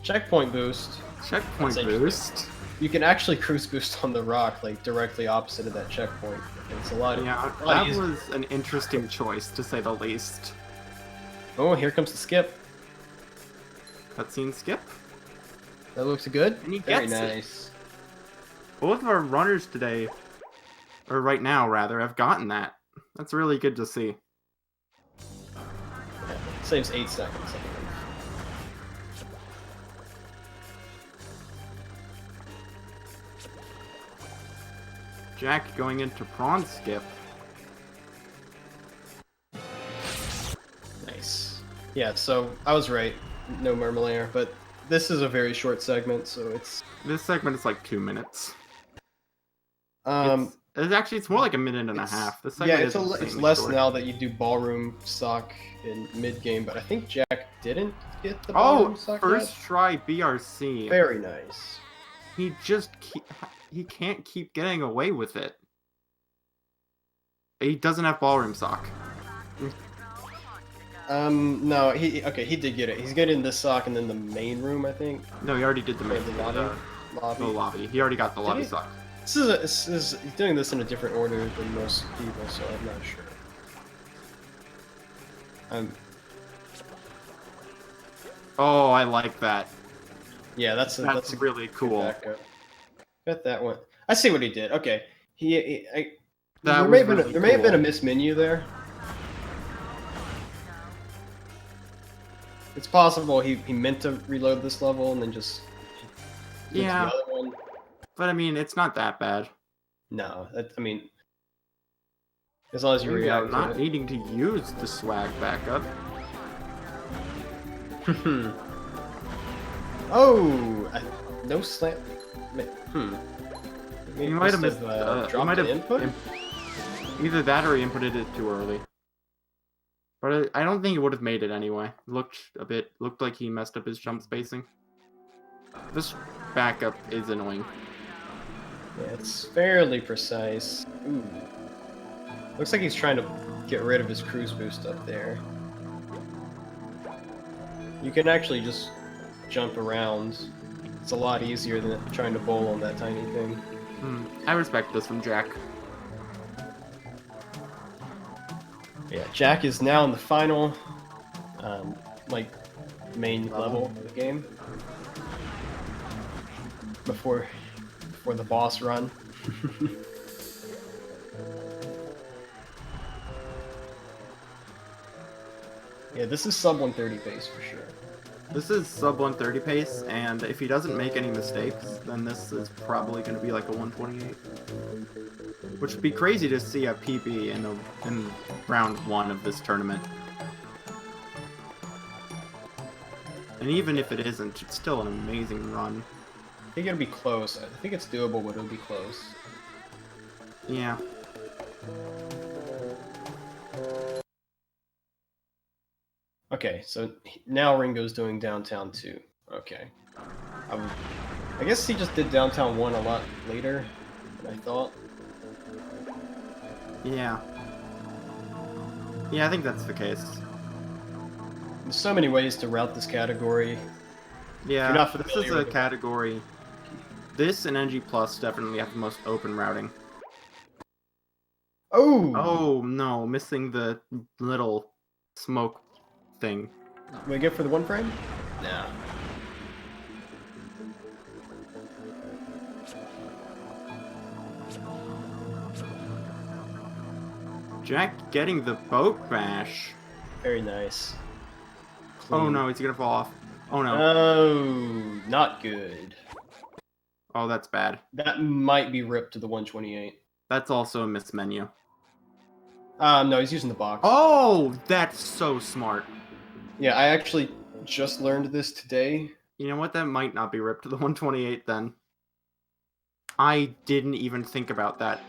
S1: Checkpoint boost.
S2: Checkpoint
S1: That's
S2: boost.
S1: You can actually cruise boost on the rock, like directly opposite of that checkpoint. It's a lot.
S2: Yeah,
S1: a lot
S2: that
S1: easier.
S2: was an interesting choice, to say the least.
S1: Oh, here comes the skip.
S2: Cutscene skip.
S1: That looks good.
S2: And he
S1: Very
S2: gets it.
S1: nice.
S2: Both of our runners today, or right now rather, have gotten that. That's really good to see.
S1: Yeah, saves 8 seconds. I believe.
S2: Jack going into prawn skip.
S1: Nice. Yeah, so I was right. No Murmelair, but this is a very short segment, so it's
S2: This segment is like 2 minutes.
S1: um
S2: It's more like a minute and a
S1: it's-
S2: half. This
S1: yeah,
S2: segment
S1: it's
S2: is
S1: it's
S2: insanely
S1: less
S2: short.
S1: now that you do ballroom sock in mid game, but I think Jack didn't get the
S2: Oh,
S1: ballroom sock
S2: first
S1: yet.
S2: try BRC.
S1: Very nice.
S2: He can't keep getting away with it. He doesn't have ballroom sock.
S1: No, he did get it. He's getting this sock and then the main room, I think.
S2: No, he already did the
S1: Or
S2: main
S1: the
S2: the
S1: lobby.
S2: lobby. He already got the lobby
S1: he?
S2: sock.
S1: This is he's doing this in a different order than most people, so I'm not sure.
S2: Oh, I like that.
S1: Yeah, that's a
S2: really
S1: good
S2: cool.
S1: backup. Got that one. I see what he did. Okay,
S2: That
S1: there
S2: was
S1: may have been
S2: really
S1: there may have been a
S2: cool.
S1: mismenu there. It's possible he meant to reload this level and then just went to
S2: Yeah.
S1: the other one.
S2: But I mean, it's not that bad.
S1: No, I mean, as long as you
S2: Maybe
S1: react
S2: I'm
S1: to
S2: not
S1: it.
S2: needing to use the swag backup.
S1: Oh, no slam.
S2: He might have missed. He
S1: dropped
S2: might
S1: the
S2: have
S1: input.
S2: either that or he inputted it too early. But I don't think it would have made it anyway. Looked like he messed up his jump spacing. This backup is annoying.
S1: Yeah, it's fairly precise. Ooh. Looks like he's trying to get rid of his cruise boost up there. You can actually just jump around. It's a lot easier than trying to bowl on that tiny thing.
S2: I respect this from Jack.
S1: Yeah, Jack is now in the final, like, main level of the game. Before the boss run. Yeah, this is sub 130 pace for sure.
S2: This is sub 130 pace, and if he doesn't make any mistakes, then this is probably going to be like a 128. Which would be crazy to see a PB in round 1 of this tournament. And even if it isn't, it's still an amazing run.
S1: I think it'll be close. I think it's doable, but it'll be close.
S2: Yeah.
S1: Okay, so now Ringo's doing downtown 2. Okay. I guess he just did downtown 1 a lot later than I thought.
S2: Yeah. Yeah, I think that's the case.
S1: There's so many ways to route this category.
S2: Yeah,
S1: You're not
S2: this is
S1: familiar
S2: a
S1: with it.
S2: category. This and NG Plus definitely have the most open routing.
S1: Oh!
S2: Oh no, missing the little smoke thing.
S1: We get for the 1 frame? Nah.
S2: Jack getting the boat bash.
S1: Very nice.
S2: Oh
S1: Clean.
S2: no, he's gonna fall off. Oh no.
S1: Oh, not good.
S2: Oh, that's bad.
S1: That might be ripped to the 128.
S2: That's also a miss menu.
S1: No, he's using the box.
S2: Oh, that's so smart.
S1: Yeah, I actually just learned this today.
S2: You know what? That might not be ripped to the 128 then. I didn't even think about that.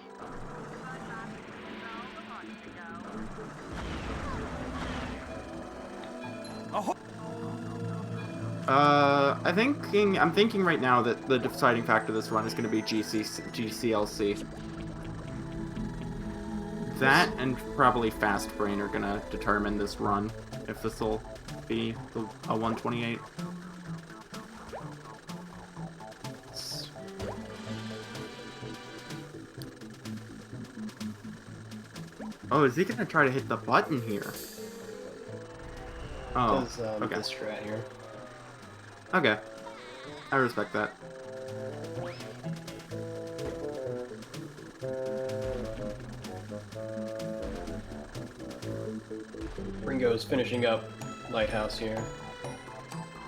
S2: I'm thinking right now that the deciding factor of this run is going to be GCLC. That and probably Fast Brain are going to determine this run, if this will be a 128. Oh, is he gonna try to hit the button here? Oh,
S1: Does
S2: okay.
S1: this strat here.
S2: Okay. I respect that.
S1: Ringo's finishing up Lighthouse here.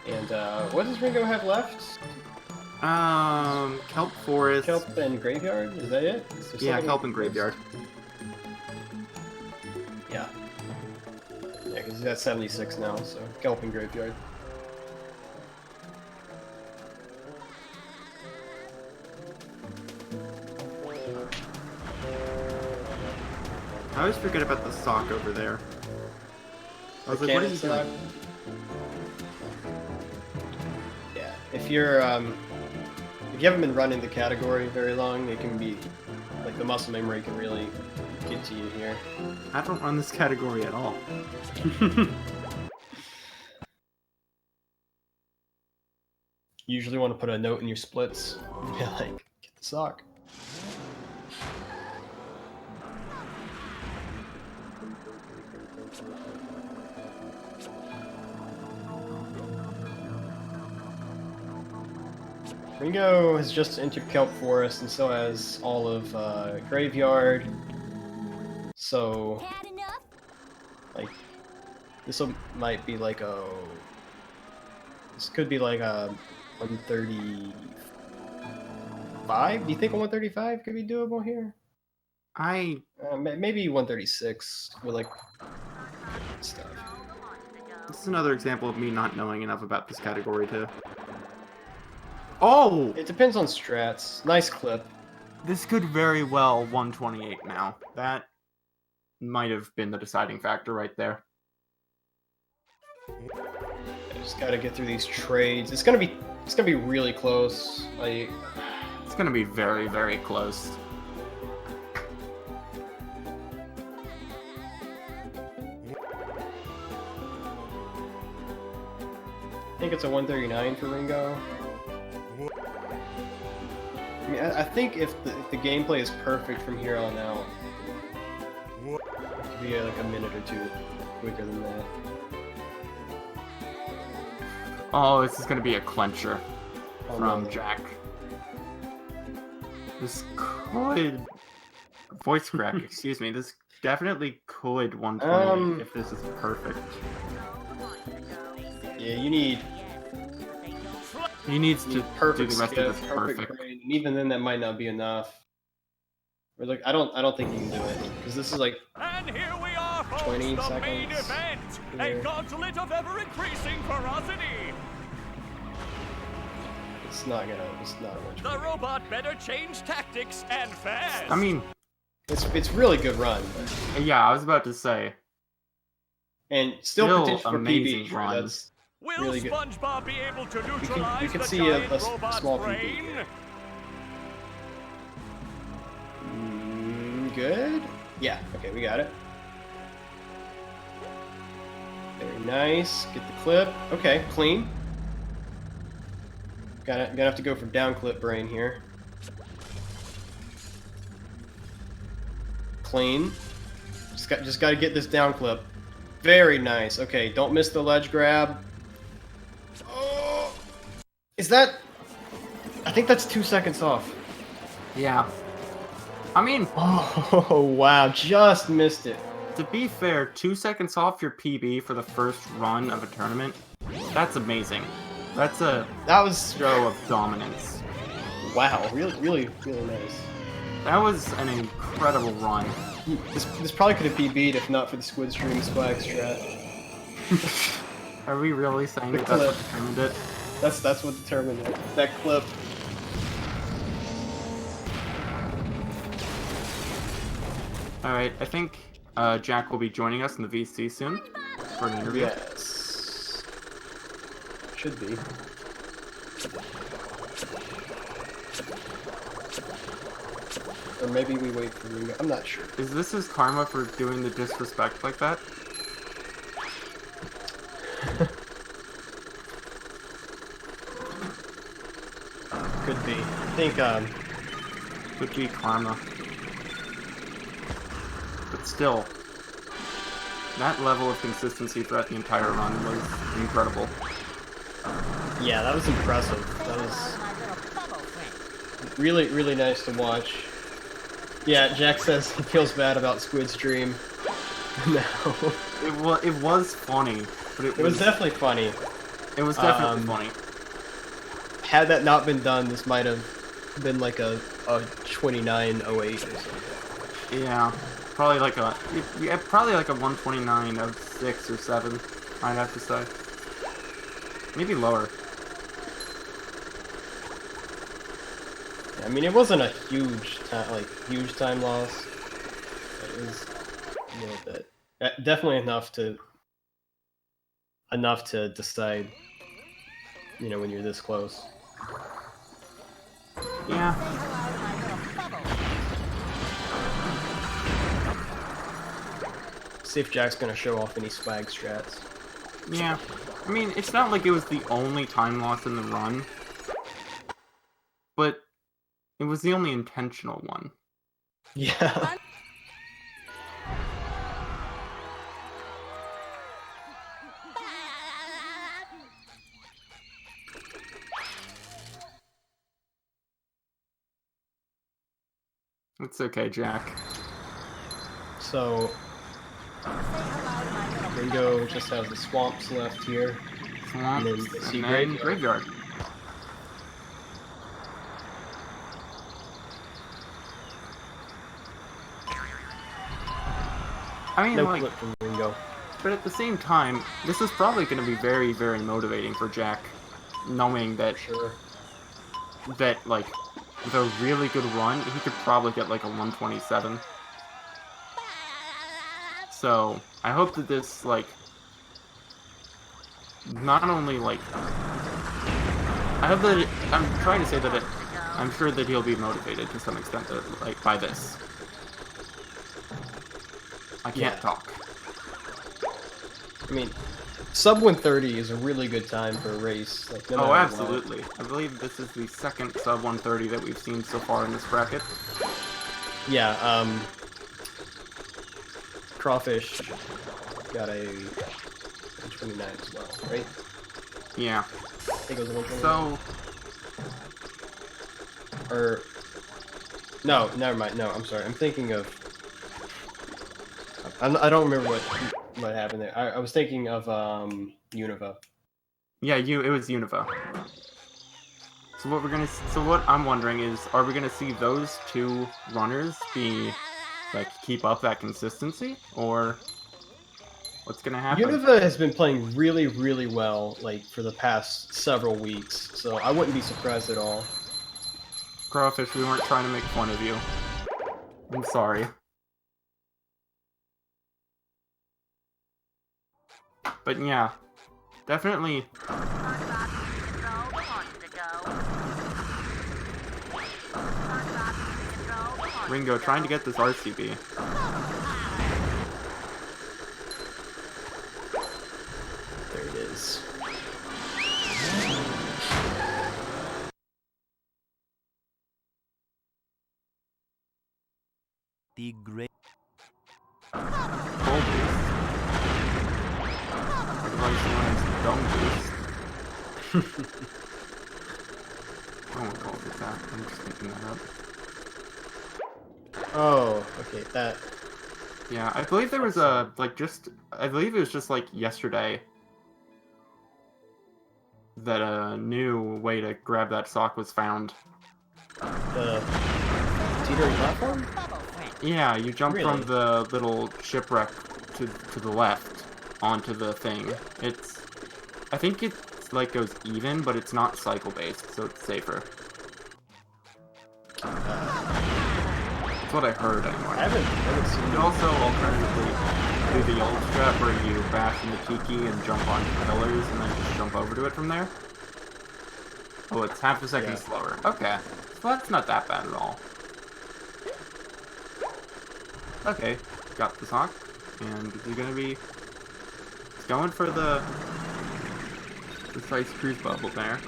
S1: And what does Ringo have left?
S2: Kelp Forest.
S1: Kelp and Graveyard? Is that it? Is there
S2: Yeah,
S1: something
S2: Kelp and Graveyard.
S1: Yeah. Yeah, because he's at 76 now, so Kelp and Graveyard.
S2: I always forget about the sock over there. I was
S1: The
S2: like, what are
S1: cannon
S2: you
S1: sock?
S2: doing?
S1: Yeah, if you're if you haven't been running the category very long, it can be like the muscle memory can really get to you here.
S2: I don't run this category at all.
S1: You usually want to put a note in your splits. Be like, get the sock. Ringo has just entered Kelp Forest, and so has all of Graveyard. So, like, this might be like a. This could be like a 135. Do you think a 135 could be doable here? Maybe 136 with like stuff.
S2: This is another example of me not knowing enough about this category to. Oh!
S1: It depends on strats. Nice clip.
S2: This could very well 128 now. That might have been the deciding factor right there.
S1: I just gotta get through these trades. It's gonna be really close.
S2: It's gonna be very, very close.
S1: I think it's a 139 for Ringo. I mean, I think if the gameplay is perfect from here on out, it could be like a minute or two quicker than that.
S2: Oh, this is gonna be a clencher
S1: Oh,
S2: from
S1: no.
S2: Jack. This could... Voice crack, excuse me. This definitely could 128 if this is perfect.
S1: Yeah, you need
S2: He needs to do
S1: perfect
S2: the rest
S1: skip,
S2: of this perfect.
S1: brain, and even then that might not be enough. Or like I don't think you can do it because this is like
S3: And here we are, folks,
S1: 20
S3: the main
S1: seconds
S3: event.
S1: here.
S3: A gauntlet of ever-increasing ferocity.
S1: it's not much.
S3: The robot better change tactics and fast.
S2: I mean,
S1: It's really good run, but,
S2: yeah, I was about to say.
S1: and still
S2: Still
S1: potential for
S2: amazing
S1: PB.
S2: run.
S1: That's
S3: Will
S1: really good.
S3: SpongeBob be able to neutralize
S1: you can
S3: the
S1: see
S3: giant
S1: a
S3: robot's
S1: small PB.
S3: brain?
S1: Good. Yeah. Okay, we got it. Very nice. Get the clip. Okay, clean. Gonna have to go for down clip brain here. Clean. Just got to get this down clip. Very nice. Okay, don't miss the ledge grab. Oh, is that? I think that's 2 seconds off.
S2: Yeah. I mean,
S1: Oh wow, just missed it.
S2: to be fair, 2 seconds off your PB for the first run of a tournament, that's amazing. That's a
S1: That was
S2: show of dominance.
S1: wow, really nice.
S2: That was an incredible run.
S1: This probably could have PB'd if not for the Squid Stream swag strat.
S2: Are we really saying
S1: The
S2: that that's what
S1: clip.
S2: determined it?
S1: That's what determined it. That clip.
S2: Alright, I think Jack will be joining us in the VC soon for an interview.
S1: Yes. Should be. Or maybe we wait for Ringo. I'm not sure.
S2: Is this his karma for doing the disrespect like that?
S1: Could be. I think
S2: Could be karma. But still, That level of consistency throughout the entire run was incredible.
S1: Yeah, that was impressive. That was really, really nice to watch. Yeah, Jack says he feels bad about Squid's dream. No.
S2: It was funny, but
S1: It was definitely funny.
S2: It was definitely
S1: Um,
S2: funny.
S1: Had that not been done, this might have been like a 2908 or something.
S2: Yeah, probably like a 129 of 6 or 7. I'd have to say, maybe lower.
S1: I mean, it wasn't a huge time loss. It was a little bit, definitely enough to decide. You know, when you're this close.
S2: Yeah.
S1: See if Jack's gonna show off any swag strats.
S2: Yeah. I mean, it's not like it was the only time loss in the run, but it was the only intentional one.
S1: Yeah.
S2: It's okay, Jack.
S1: So Ringo just has the swamps left here.
S2: Swamps,
S1: And then the sea
S2: and then
S1: graveyard.
S2: I mean,
S1: No
S2: like,
S1: clip from Ringo.
S2: but at the same time, this is probably going to be very, very motivating for Jack, knowing that
S1: Sure.
S2: like, with a really good run, he could probably get like a 127. So, I hope that this, like, not only, like, I hope that I'm trying to say that I'm sure that he'll be motivated to some extent, like, by this. I can't talk.
S1: I mean, sub 130 is a really good time for a race. Like, no matter what.
S2: Absolutely. I believe this is the second sub 130 that we've seen so far in this bracket.
S1: Yeah, Crawfish got a 129 as well, right?
S2: Yeah.
S1: I think it was a 129.
S2: So,
S1: Or... No, never mind. No, I'm sorry. I'm thinking of... I don't remember what happened there. I was thinking of, Univa.
S2: yeah, it was Univa. So what I'm wondering is, are we gonna see those two runners keep up that consistency, or what's gonna happen?
S1: Univa has been playing really, really well, like, for the past several weeks, so I wouldn't be surprised at all.
S2: Crawfish, we weren't trying to make fun of you. I'm sorry. But yeah, definitely. Ringo trying to get this RCB.
S1: There it is.
S4: The great
S2: Full boost. Otherwise known as dome boost. I don't know if it's that. I'm just thinking that up.
S1: Oh, okay, that...
S2: Yeah, I believe there was I believe it was just like yesterday that a new way to grab that sock was found.
S1: The teetering platform?
S2: Yeah, you jump
S1: Really?
S2: from the little shipwreck to the left onto the thing. I think it's like goes even, but it's not cycle based, so it's safer. That's what I heard anyway.
S1: I haven't
S2: You
S1: seen
S2: could also alternatively do the old strat where you bash into Tiki and jump onto pillars and then just jump over to it from there. Oh, it's half a second
S1: Yeah.
S2: slower. Okay. So that's not that bad at all. Okay, got the sock. And you're gonna be going for the precise cruise bubble there.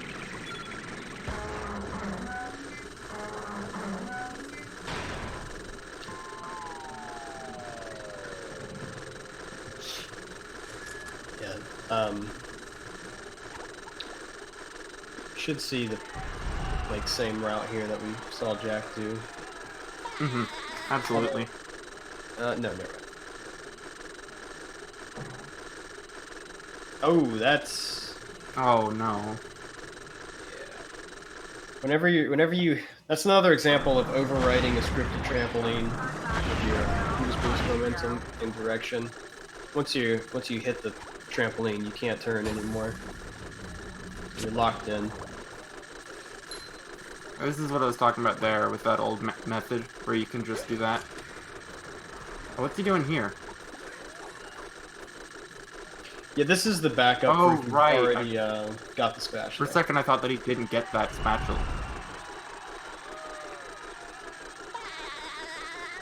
S1: Should see the same route here that we saw Jack do.
S2: Mm-hmm. Absolutely.
S1: No, never mind. Oh, that's
S2: Oh no.
S1: whenever you. That's another example of overwriting a scripted trampoline with your boost momentum and direction. Once you hit the trampoline, you can't turn anymore. You're locked in.
S2: This is what I was talking about there with that old method where you can just do that. Oh, what's he doing here?
S1: Yeah, this is the backup
S2: Oh,
S1: for if you've
S2: right.
S1: already got the
S2: For
S1: spatula.
S2: a second, I thought that he didn't get that spatula.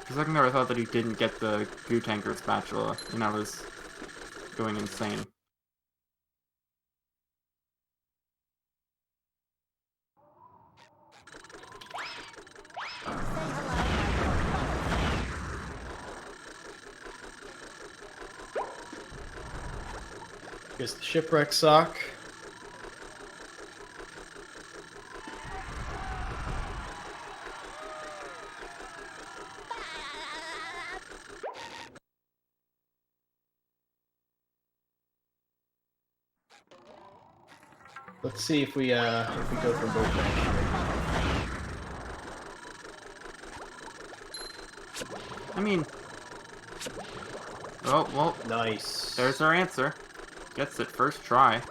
S2: For a second there, I thought that he didn't get the goo tanker spatula, and I was going insane.
S1: Here's the shipwreck sock. Let's see if we go for both matches.
S2: I mean... Oh, well,
S1: Nice.
S2: there's our answer. Gets it first try.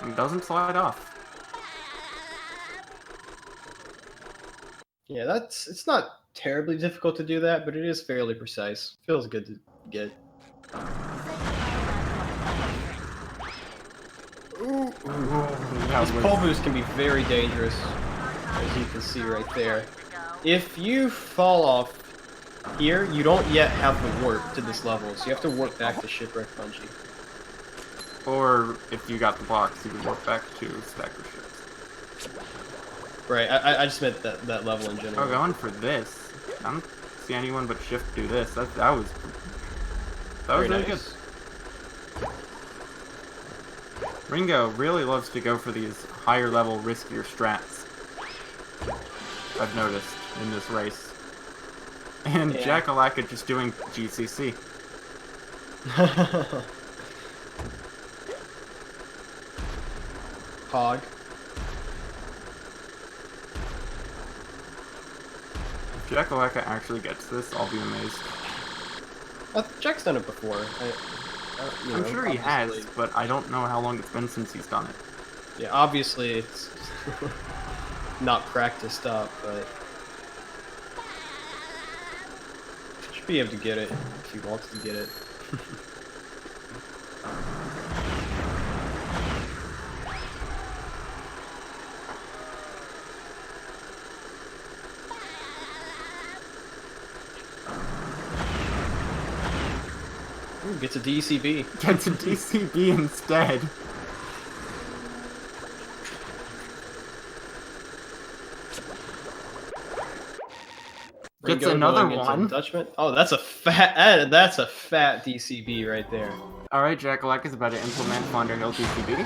S2: And doesn't slide off.
S1: Yeah, it's not terribly difficult to do that, but it is fairly precise. Feels good to get. Ooh. These pole boosts can be very dangerous, as you can see right there. If you fall off here, you don't yet have the warp to this level, so you have to warp back to Shipwreck Bungee.
S2: Or, if you got the box, you could walk back to Stacker Ships.
S1: Right, I just meant that level in general.
S2: Oh, going for this. I don't see anyone but Shift do this. That was
S1: Very
S2: really
S1: nice.
S2: good. Ringo really loves to go for these higher level, riskier strats. I've noticed in this race. And
S1: Yeah.
S2: Jackalacka just doing GCC.
S1: Hog.
S2: If Jackalacka actually gets this, I'll be amazed.
S1: Jack's done it before.
S2: I'm sure he has, but I don't know how long it's been since he's done it.
S1: Yeah, obviously it's not practiced up, but should be able to get it if he wants to get it. Ooh, gets a DCB.
S2: Gets a DCB instead. Gets
S1: Ringo
S2: another
S1: going into
S2: one.
S1: Dutchman. Oh, that's a fat DCB right there.
S2: Alright, Jackalacka's about to implement Fonder Hill DCB.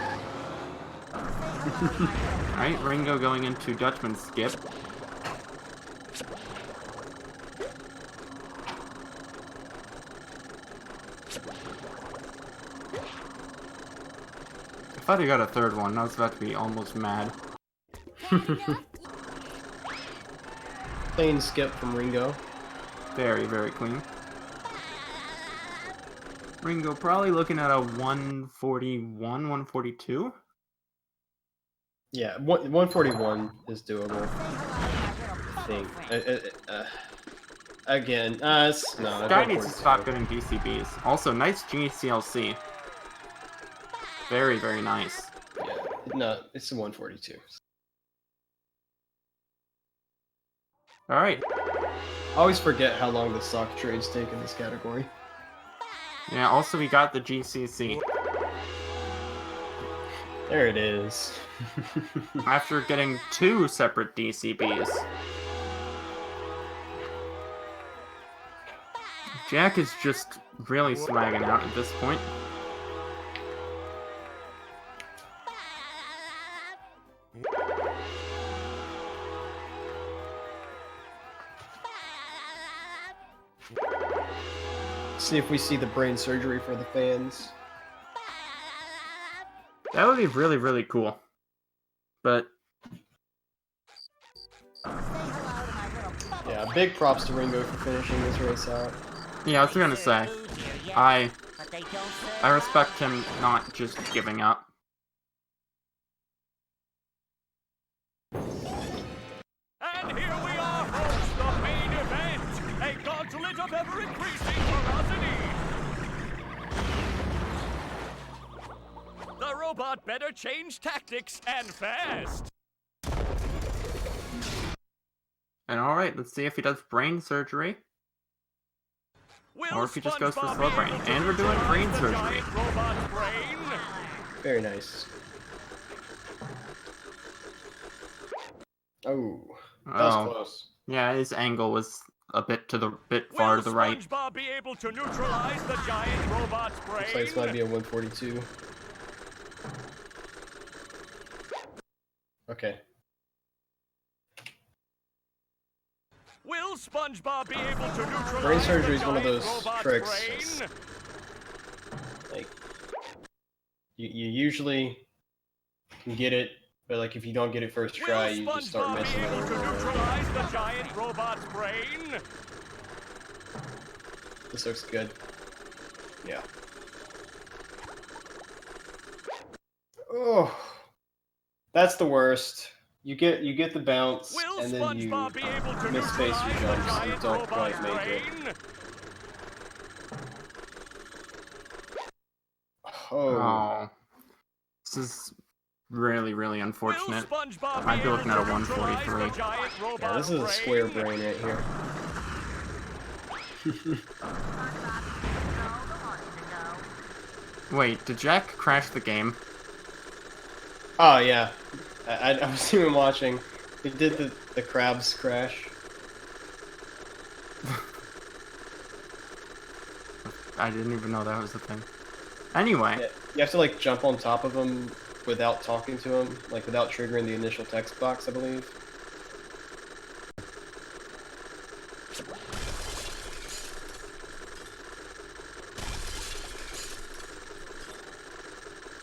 S2: Alright, Ringo going into Dutchman skip. I thought he got a third one. I was about to be almost mad.
S1: Clean skip from Ringo.
S2: Very, very clean. Ringo probably looking at a 141, 142?
S1: Yeah, 141 is doable. I think. Again, it's, no.
S2: Guy needs to stop getting DCBs. Also, nice GCLC. Very, very nice.
S1: Yeah, no, it's a 142.
S2: Alright.
S1: I always forget how long the sock trades take in this category.
S2: Yeah, also we got the GCC.
S1: There it is.
S2: After getting 2 separate DCBs. Jack is just really swagging out at this point.
S1: See if we see the brain surgery for the fans.
S2: That would be really, really cool. But
S1: Yeah, big props to Ringo for finishing this race out.
S2: yeah, I was gonna say, I respect him not just giving up.
S3: And here we are, folks, the main event. A gauntlet of ever-increasing ferocity. The robot better change tactics and fast.
S2: And alright, let's see if he does brain surgery.
S3: Will
S2: Or if he just goes for
S3: SpongeBob
S2: slow
S3: be
S2: brain.
S3: able to
S2: And we're doing
S3: neutralize
S2: brain
S3: the
S2: surgery.
S3: giant robot's brain?
S1: Very nice. Oh, that was
S2: Oh,
S1: close.
S2: yeah, his angle was a bit far
S3: Will
S2: to the right.
S3: SpongeBob be able to neutralize the giant robot's brain?
S1: Looks like this might be a 142. Okay.
S3: Will SpongeBob be able to neutralize
S1: Brain surgery is
S3: the
S1: one of
S3: giant
S1: those
S3: robot's
S1: tricks.
S3: brain?
S1: Like, you usually can get it, but like if you don't get it first try,
S3: Will
S1: you just start
S3: SpongeBob
S1: missing
S3: be
S1: it
S3: able to
S1: over and over.
S3: neutralize the giant robot's brain?
S1: This looks good. Yeah. Oh, that's the worst. You get the bounce,
S3: Will
S1: and then you
S3: SpongeBob be able to
S1: mispace
S3: neutralize
S1: your
S3: the
S1: jumps and
S3: giant
S1: don't
S3: robot's
S1: quite make it.
S3: brain?
S1: Oh,
S2: Oh. This is really, really
S3: Will
S2: unfortunate.
S3: SpongeBob
S2: I'd be
S3: be
S2: looking
S3: able
S2: at a
S3: to neutralize
S2: 143.
S3: the giant
S1: yeah,
S3: robot's
S1: this is a square
S3: brain?
S1: brain right here.
S2: Wait, did Jack crash the game?
S1: Oh yeah, I was even watching. He did the crabs crash.
S2: I didn't even know that was the thing. Anyway,
S1: Yeah, you have to like jump on top of him without talking to him, like without triggering the initial text box, I believe.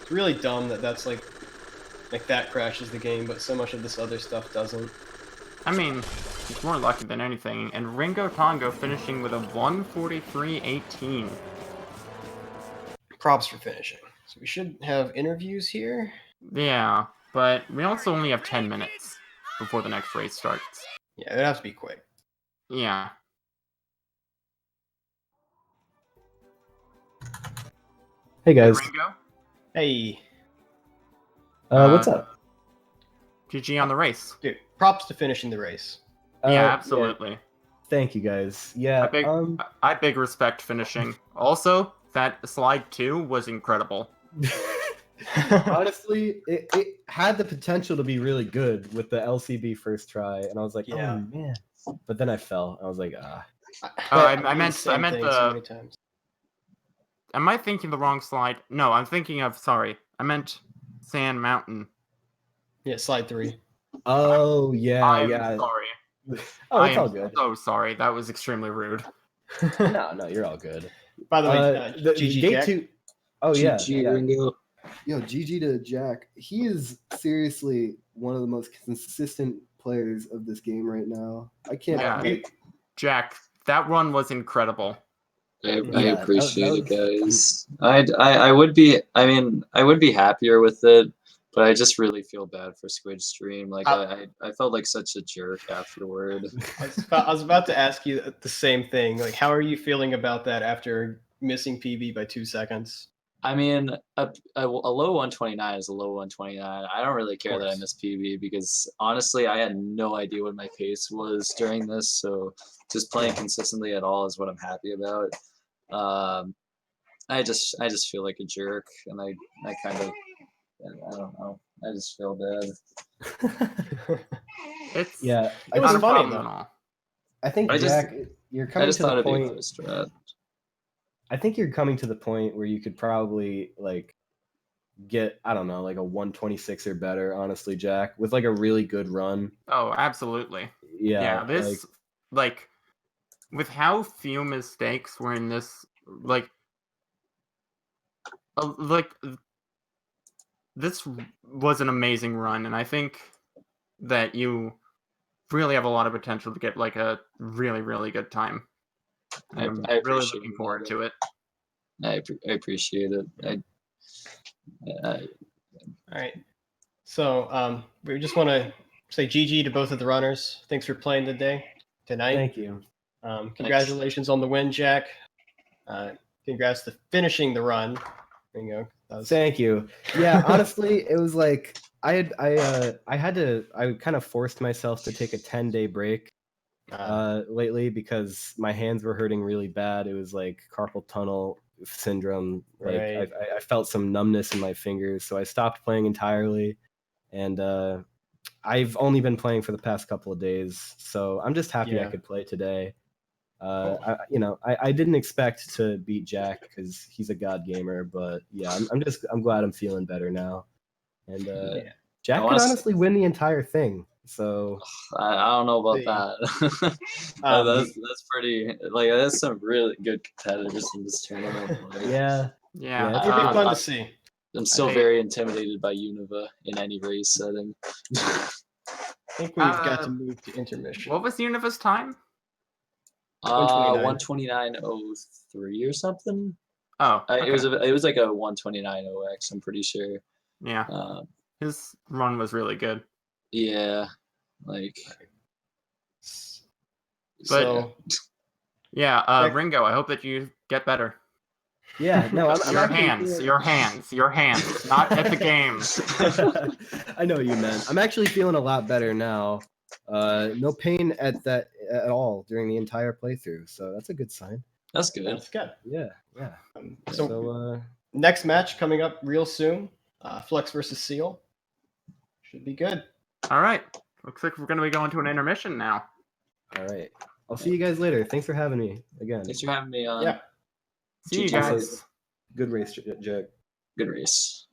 S1: It's really dumb that that's like that crashes the game, but so much of this other stuff doesn't.
S2: I mean, it's more lucky than anything. And RingoTongo finishing with a 143.18.
S1: Props for finishing. So we should have interviews here.
S2: Yeah, but we also only have 10 minutes before the next race starts.
S1: Yeah, it'd have to be quick.
S2: Yeah.
S4: Hey guys,
S2: Ringo,
S1: Hey,
S4: what's up?
S2: GG on the race.
S1: dude, props to finishing the race.
S2: Yeah, absolutely.
S4: Thank you guys. Yeah,
S2: I big respect finishing. Also, that slide 2 was incredible.
S4: honestly, it had the potential to be really good with the LCB first try, and I was like,
S1: Yeah.
S4: oh man. But then I fell. I was like,
S2: I
S1: did the
S2: meant
S1: same thing
S2: the-
S1: so many times.
S2: Am I thinking the wrong slide? No, I'm thinking of, sorry, I meant Sand Mountain.
S1: Yeah, slide 3.
S4: oh yeah,
S2: I'm
S4: yeah.
S2: sorry.
S4: Oh,
S2: I
S4: it's
S2: am
S4: all good.
S2: so sorry. That was extremely rude.
S4: No, you're all good.
S1: By the way,
S4: The
S1: GG
S4: gate
S1: Jack.
S4: 2. Oh yeah,
S5: GG,
S4: yeah.
S5: Ringo.
S6: Yo, GG to Jack. He is seriously one of the most consistent players of this game right now. I can't.
S2: Yeah. Jack, that run was incredible.
S5: I
S4: Yeah,
S5: appreciate
S4: that
S5: it, guys. I would be. I mean, I would be happier with it, but I just really feel bad for Squid Stream. Like I felt like such a jerk afterward.
S1: I was about to ask you the same thing. Like, how are you feeling about that after missing PB by 2 seconds?
S5: I mean, a low 129 is a low 129. I don't really care that I
S1: course.
S5: missed PB because honestly, I had no idea what my pace was during this. So just playing consistently at all is what I'm happy about. I just feel like a jerk, and I kind of, I don't know. I just feel bad.
S2: It's
S4: Yeah,
S1: It was
S2: not a
S1: funny,
S2: problem
S1: though.
S2: at all.
S4: I think
S5: I just-
S4: Jack, you're
S5: I
S4: coming
S5: just
S4: to
S5: thought
S4: the
S5: it'd be a
S4: point.
S5: first strat.
S4: I think you're coming to the point where you could probably like get, I don't know, like a 126 or better, honestly, Jack, with like a really good run.
S2: Oh, absolutely.
S4: Yeah,
S2: This like with how few mistakes were in this, like this was an amazing run, and I think that you really have a lot of potential to get like a really, really good time. And I'm
S5: I
S2: really
S5: appreciate
S2: looking
S5: it,
S2: forward to it.
S5: I appreciate it.
S1: All right. So we just want to say GG to both of the runners. Thanks for playing tonight.
S4: thank you.
S1: Congratulations on the win, Jack. Congrats to finishing the run. Ringo.
S4: Thank you. Yeah, honestly, it was like I kind of forced myself to take a 10-day break lately because my hands were hurting really bad. It was like carpal tunnel syndrome. Like
S1: Right.
S4: I felt some numbness in my fingers, so I stopped playing entirely. And I've only been playing for the past couple of days, so I'm just happy I
S1: Yeah.
S4: could play today.
S1: Cool.
S4: I didn't expect to beat Jack because he's a god gamer, but yeah, I'm glad I'm feeling better now. And
S1: Yeah.
S4: Jack could honestly win the entire thing. So
S5: I don't know about
S1: See.
S5: that. That's pretty. Like, there's some really good competitors in this tournament. Like,
S4: yeah,
S2: Yeah.
S4: it's
S1: It'll be fun
S5: I-
S1: to see.
S5: I'm still
S2: Hey.
S5: very intimidated by Unova in any race setting.
S1: I think we've got to move to intermission.
S2: What was Univa's time?
S1: 129.
S5: 129.03 or something.
S2: Oh, okay.
S5: It was like a 129.0x. I'm pretty sure.
S2: Yeah. His run was really good.
S5: Yeah, like.
S1: So
S2: Yeah, Ringo, I hope that you get better.
S4: yeah. No, I'm
S2: Your
S4: actually
S2: hands, not at the games.
S4: I know what you meant. I'm actually feeling a lot better now. No pain at all during the entire playthrough, so that's a good sign.
S5: That's good.
S1: That's good.
S4: Yeah.
S1: So next match coming up real soon. Flex versus Seal. Should be good.
S2: All right. Looks like we're going to be going to an intermission now.
S4: All right. I'll see you guys later. Thanks for having me again.
S5: Thanks for having me on.
S1: Yeah.
S2: See you
S5: GG.
S2: guys.
S4: Good race, Jack.
S5: Good race.